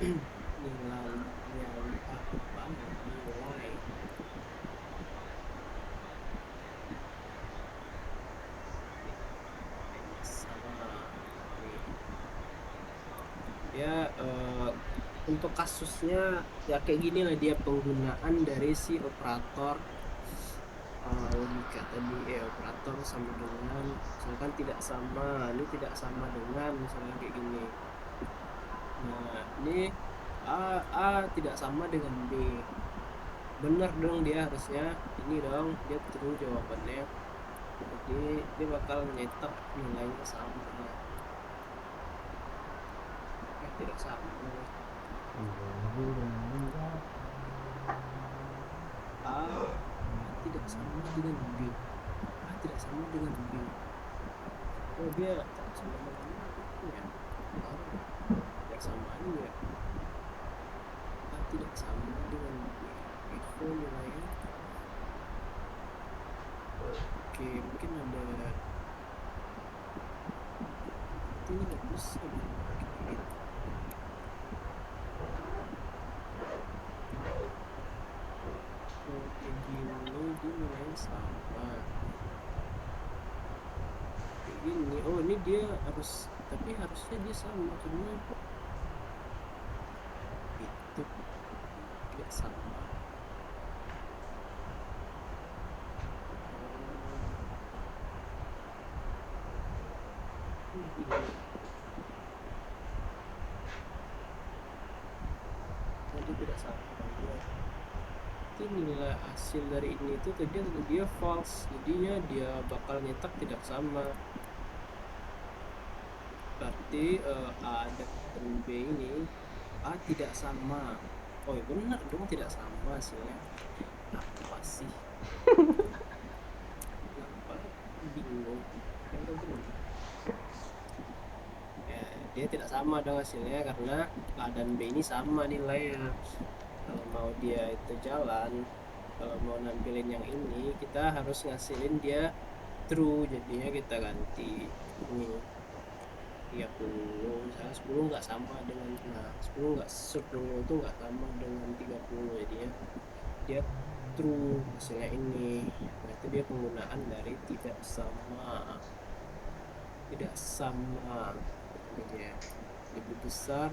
nilai apa nilai sama ya. Untuk kasusnya ya kayak gini lah dia penggunaan dari si operator logika tadi, operator sama dengan misalkan tidak sama, ini tidak sama dengan misalnya kayak gini. Nah ini A tidak sama dengan B, benar dong dia harusnya ini dong, dia true jawabannya. Jadi dia bakal nyetak nilainya sama. Tidak sama. A tidak sama dengan B. A tidak sama dengan B. Oh dia tak sama dengan B ya. Tidak sama juga. A tidak sama dengan B. Itu nilainya. Oke mungkin ada. Ini nggak bisa. Kayak gini dia nilainya sama kayak gini. Oh ini dia harus tapi harusnya dia sama, cuma itu tidak sama. Jadi tidak sama dia. Itu nilai hasil dari ini itu dia false, jadinya dia bakal nyetak tidak sama. Berarti A dan B ini A tidak sama. Oh ya benar dong, tidak sama hasilnya. Apa sih? Kenapa? Bingung. Kenapa bingung? Ya, dia tidak sama dong hasilnya karena A dan B ini sama nilainya. Kalau mau dia itu jalan, kalau mau nampilin yang ini, kita harus ngasilin dia true, jadinya kita ganti ini 30, misalnya 10 nggak sama dengan, nah 10 nggak, 10 itu nggak sama dengan 30, jadinya dia true hasilnya ini. Nah itu dia penggunaan dari tidak sama. Tidak sama ini dia, lebih besar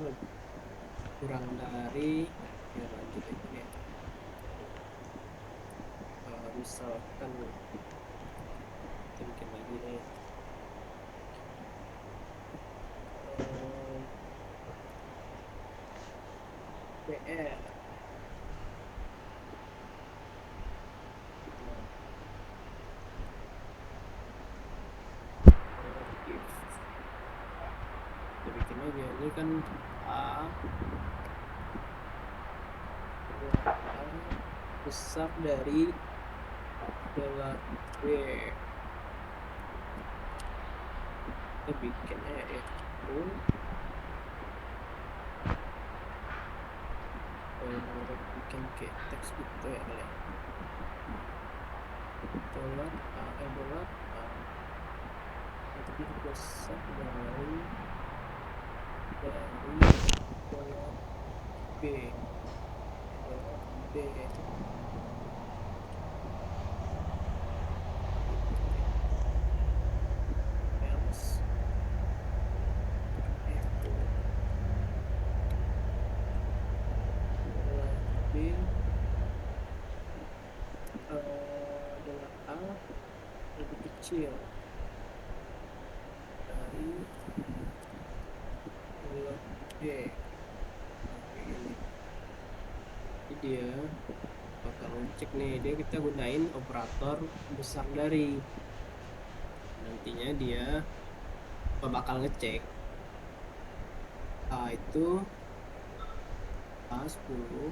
kurang dari, ya lanjut aja ya. Misalkan kita bikin lagi nih, PR kita bikin aja, ini kan A besar dari adalah B. Kita bikin aja ya, bikin kayak teks gitu ya kali ya. Dolar A, dolar A, tapi besar dari dolar B, dolar B. Dolar A lebih kecil dari dolar B. Jadi dia bakal ngecek nih, dia kita gunain operator besar dari, nantinya dia bakal ngecek A itu A10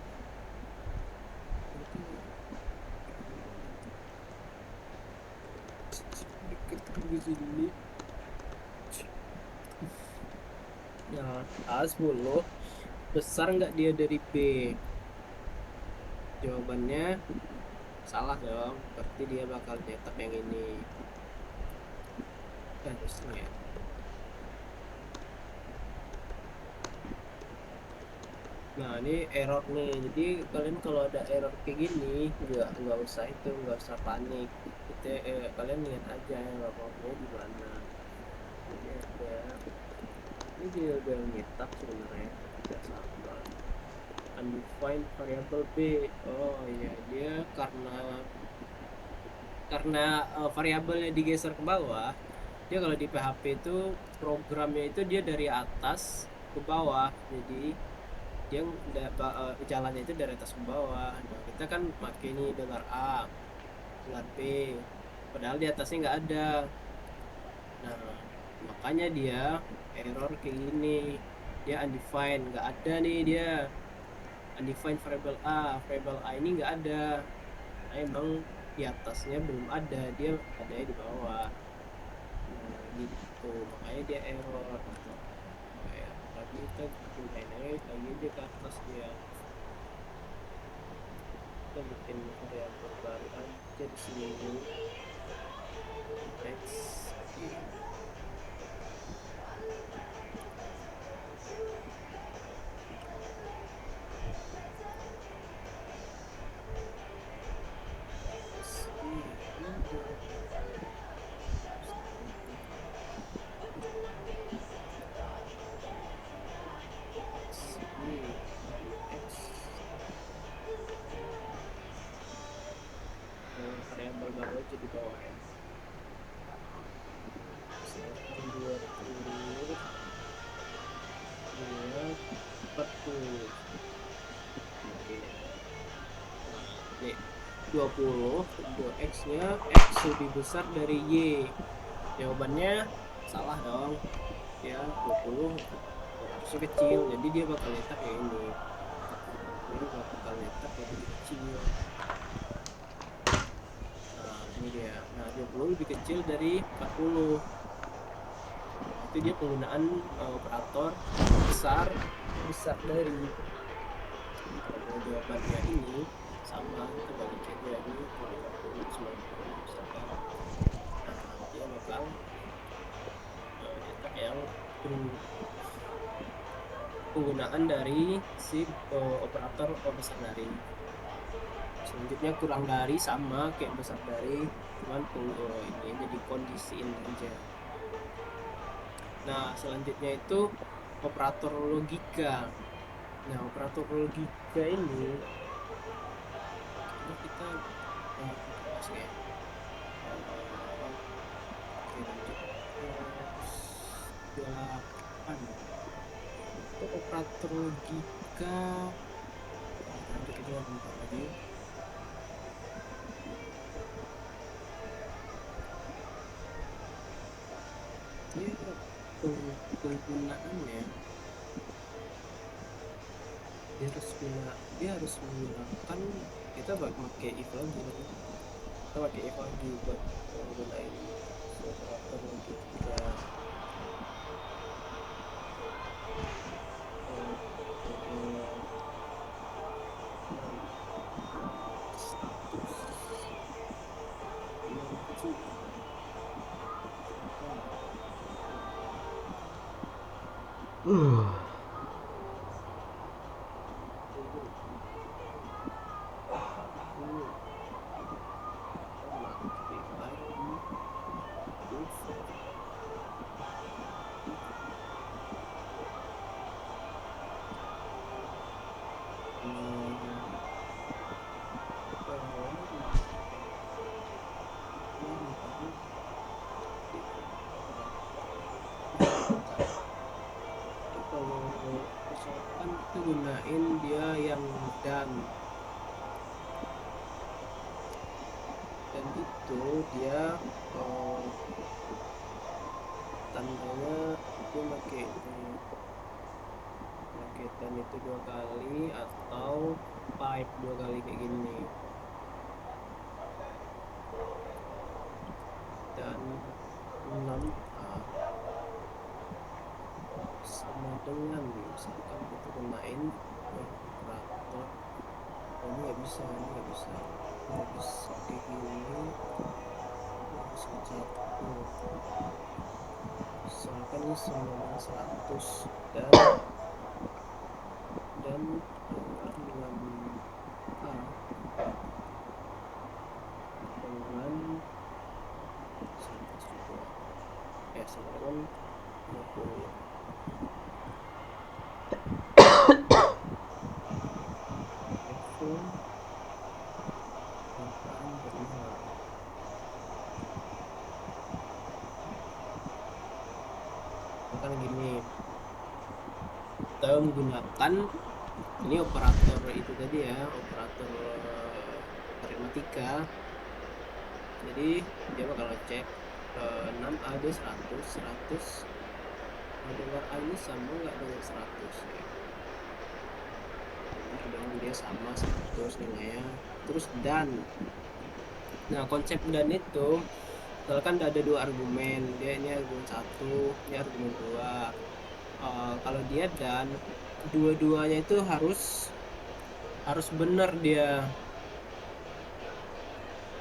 dikit di sini ya, A10 besar nggak dia dari B? Jawabannya salah dong, berarti dia bakal nyetak yang ini harusnya. Nah ini error nih, jadi kalian kalau ada error kayak gini nggak usah itu, nggak usah panik. Kalian lihat aja errornya di mana. Jadi ada, ini dia udah nyetak sebenarnya tidak sama. Undefined variable B, oh iya dia karena variabelnya digeser ke bawah. Dia kalau di PHP itu programnya itu dia dari atas ke bawah, jadi dia jalannya itu dari atas ke bawah. Nah kita kan pakai ini dolar A, dolar B, padahal di atasnya nggak ada. Nah makanya dia error kayak gini, dia undefined, nggak ada nih, dia undefined variable A ini nggak ada. Nah, emang di atasnya belum ada, dia ada di bawah. Nah gitu, makanya dia error. Kayak tadi kita gunain aja lagi dia ke atas dia, kita bikin variabel baru aja di sini dulu, teks ya, baru aja di bawah ya. Misalkan 20 buat 40. Oke. Nah, ini 20 X nya X lebih besar dari Y. Jawabannya salah dong ya. 20 harusnya kecil, jadi dia bakal letak kayak ini. Dia bakal letak lebih kecil. Nah ini dia. Nah 20 lebih kecil dari 40. Itu dia penggunaan operator besar dari. Kalau jawabannya ini sama, kebaliknya dia ini 40 90 misalkan. Nah dia bakal letak yang penggunaan dari si operator besar dari. Selanjutnya kurang dari sama kayak besar dari, cuman ini jadi kondisiin aja. Nah selanjutnya itu operator logika. Nah operator logika ini kita bahas ya. Oke, lanjut. 28 itu operator logika. Lanjut aja bentar lagi. Penggunaannya dia harus menggunakan, kita pakai if lagi, buat menggunakan operator logika. Misalkan kita gunain dia yang dan itu dia tandanya itu pakai dan itu 2 kali atau pipe 2 kali kayak gini. Dan 6A sama dengan misalkan kita gunain operator. Ini nggak bisa kayak gini. Harus satu. Misalkan ini sama 100 dan 6A dengan 100 juga ya, sama dengan 20. Kan gini, kita menggunakan ini operator itu tadi ya, operator aritmatika. Jadi dia bakal cek 6A dia 100 dengan A ini sama nggak dengan 100 ya. Dengan dia sama 100 nilainya. Terus dan, nah konsep dan itu misalkan ada 2 argumen, dia ini argumen 1, ini argumen 2. Kalau dia dan dua-duanya itu harus benar dia.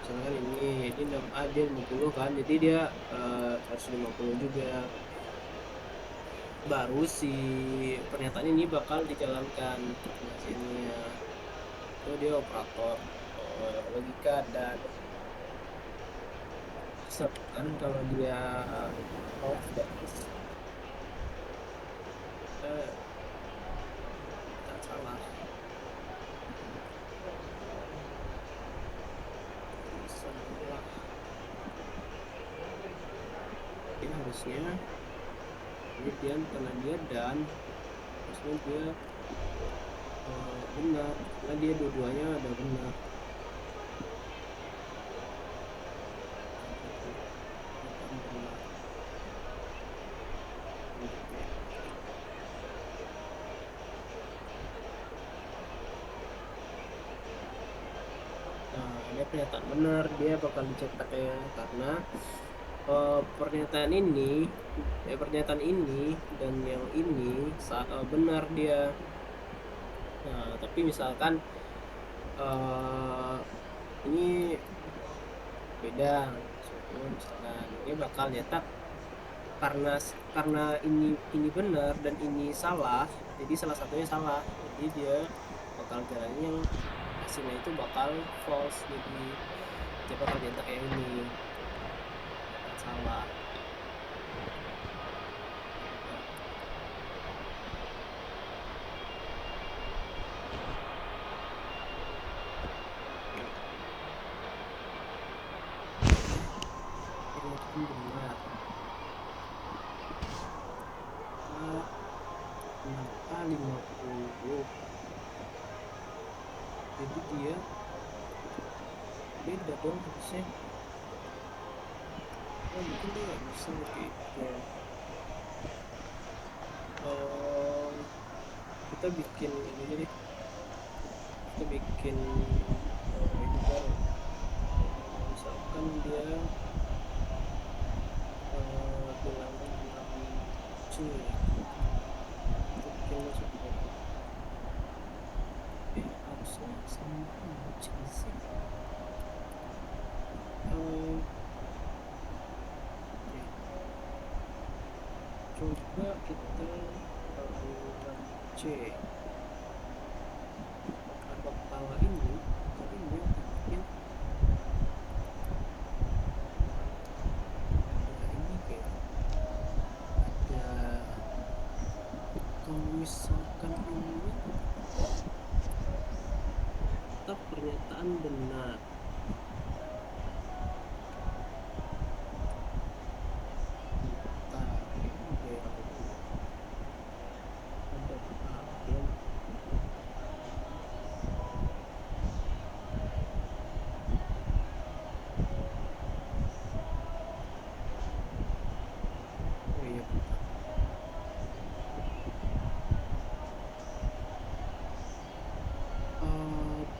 Misalkan ini 6A dia 50 kan, jadi dia harus 50 juga, baru si pernyataan ini bakal dijalankan. Nah sini ya, itu dia operator logika. Dan misalkan kalau dia tak salah false-nya, kemudian karena dia dan terusnya dia benar karena dia dua-duanya ada benar. Nah, dia pernyataan benar, dia bakal dicetak ya, karena pernyataan ini dan yang ini benar dia. Nah, tapi misalkan ini beda, misalkan dia bakal nyetak karena ini benar dan ini salah, jadi salah satunya salah, jadi dia bakal jalanin yang hasilnya itu bakal false, jadi dia bakal nyetak yang ini salah. Benar. Kenapa 50? Jadi dia beda dong harusnya. Mungkin dia nggak bisa gitu. Kita bikin ini aja deh. Kita bikin ini baru. Misalkan dia bilangan C, bikin masuk harusnya sama C sih. Coba kita bilangan C atau kepala ini, tapi dia bikin kalau misalkan ini tetap pernyataan benar,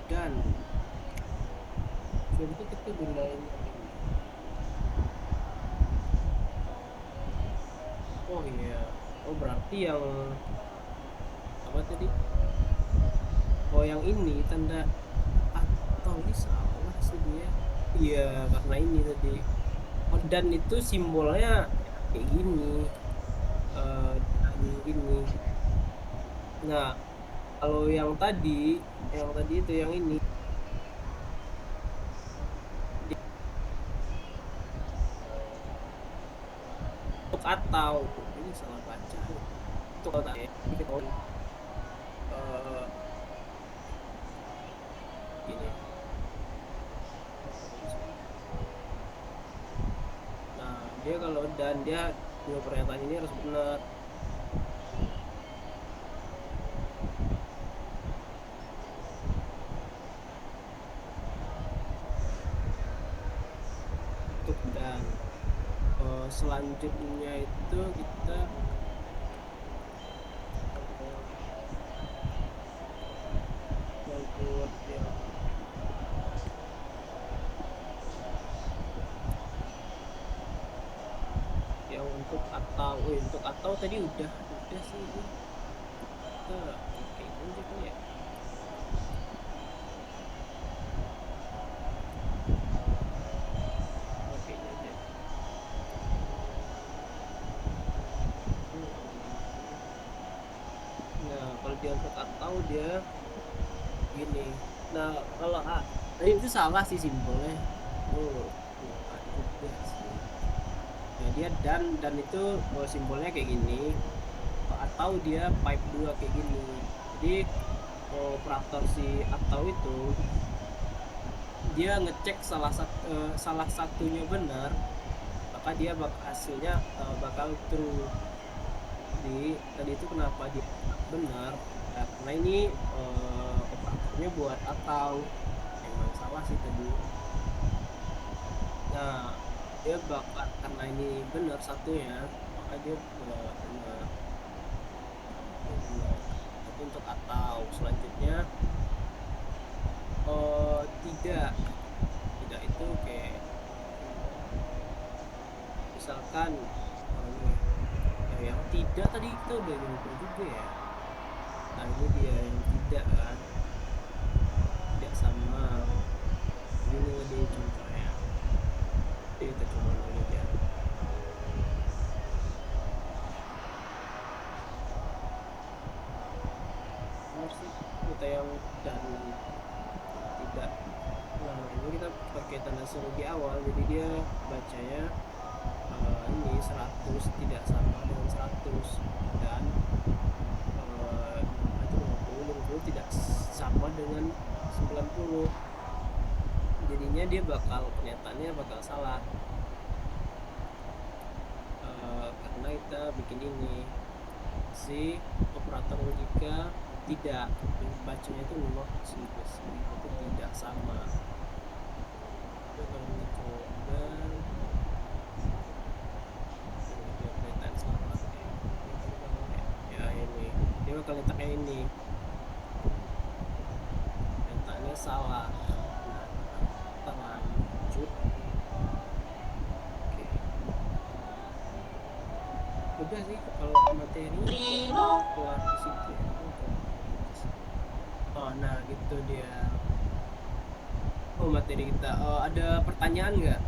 dan contoh kita gunain ini. Oh iya, oh berarti yang apa tadi, oh yang ini tanda atau ini salah sih dia. Iya, karena ini tadi, oh dan itu simbolnya kayak gini, ini. Nah, kalau yang tadi itu yang ini untuk atau ini salah baca untuk atau ini. Nah, dia kalau dan dia dua pernyataan ini harus benar. Dan selanjutnya itu kita buat yang untuk atau tadi udah sih ini. Kita kayak aja kan ya. Kalau dia untuk atau dia gini. Nah, kalau itu salah sih simbolnya. Nah, dia dan itu simbolnya kayak gini, atau dia pipe 2 kayak gini. Jadi operator si atau itu dia ngecek salah satunya benar, maka dia hasilnya bakal true. Jadi tadi itu kenapa dia benar, karena ini operatornya buat atau emang salah sih tadi. Nah dia bakal, karena ini benar satunya, maka dia benar. Tapi untuk atau selanjutnya tidak itu kayak misalkan yang tidak tadi kita udah nyoba juga ya. Nah ini dia yang tidak kan, tidak sama. Ini ada contohnya, jadi kita coba dulu ya. Benar sih kita yang dan tidak. Nah ini kita pakai tanda seru di awal, jadi dia bacanya ini 100 tidak sama dengan 100, dan itu 50 tidak sama dengan 90. Jadinya dia pernyataannya bakal salah, karena kita bikin ini si operator logika tidak bacanya itu not itu tidak sama. Kalau kita coba kelihatan salah ya, ini dia bakal letaknya ini letaknya salah. Kita lanjut. Oke, udah sih kalau materi keluar di situ ya. Oh nah gitu dia. Oh materi kita, ada pertanyaan nggak?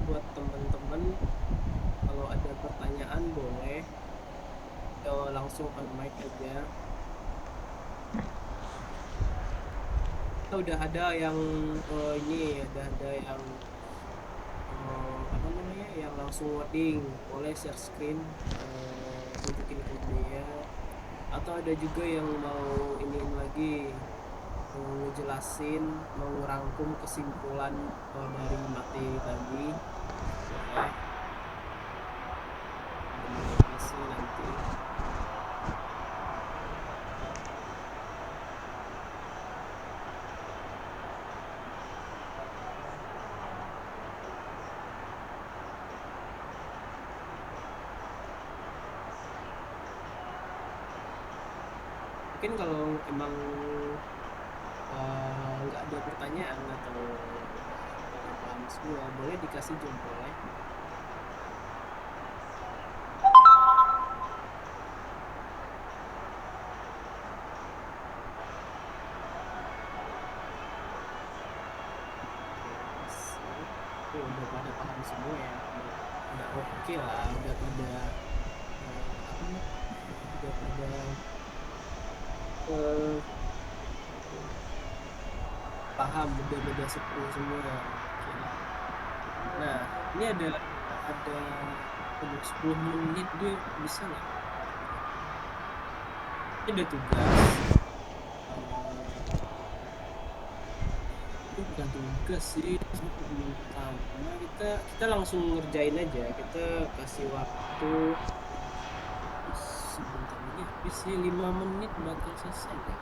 Buat teman-teman kalau ada pertanyaan boleh langsung on mic aja. Kita udah ada yang ini ada yang apa namanya, yang langsung wording, boleh share screen tunjukin kodenya, atau ada juga yang mau iniin lagi, mau ngejelasin, mau ngerangkum kesimpulan dari materi tadi, boleh isi nanti. Mungkin kalau emang nggak ada pertanyaan atau paham semua, boleh dikasih jempol ya. Udah pada paham semua ya, udah oke lah, udah pada udah pada paham, udah beda 10 semua. Oke. Nah ini ada untuk 10 menit dia bisa nggak? Ini ada tugas, itu bukan tugas sih pertama, kita langsung ngerjain aja. Kita kasih waktu sebentar lagi habis sih, 5 menit bakal selesai deh.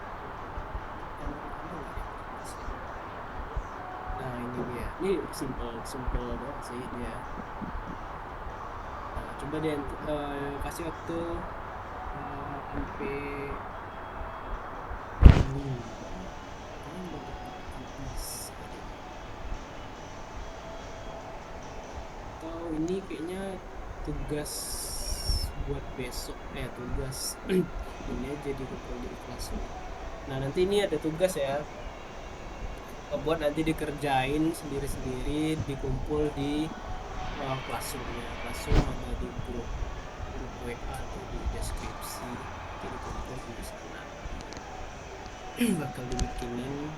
Nah ini dia, ini simple banget sih dia. Nah, coba deh kasih waktu sampai atau ini kayaknya tugas buat besok, tugas ini aja di kelas. Nah nanti ini ada tugas ya, buat nanti dikerjain sendiri-sendiri, dikumpul di classroom-nya. Classroom ada di grup WA atau di deskripsi, jadi dikumpul di sana. Bakal dibikinin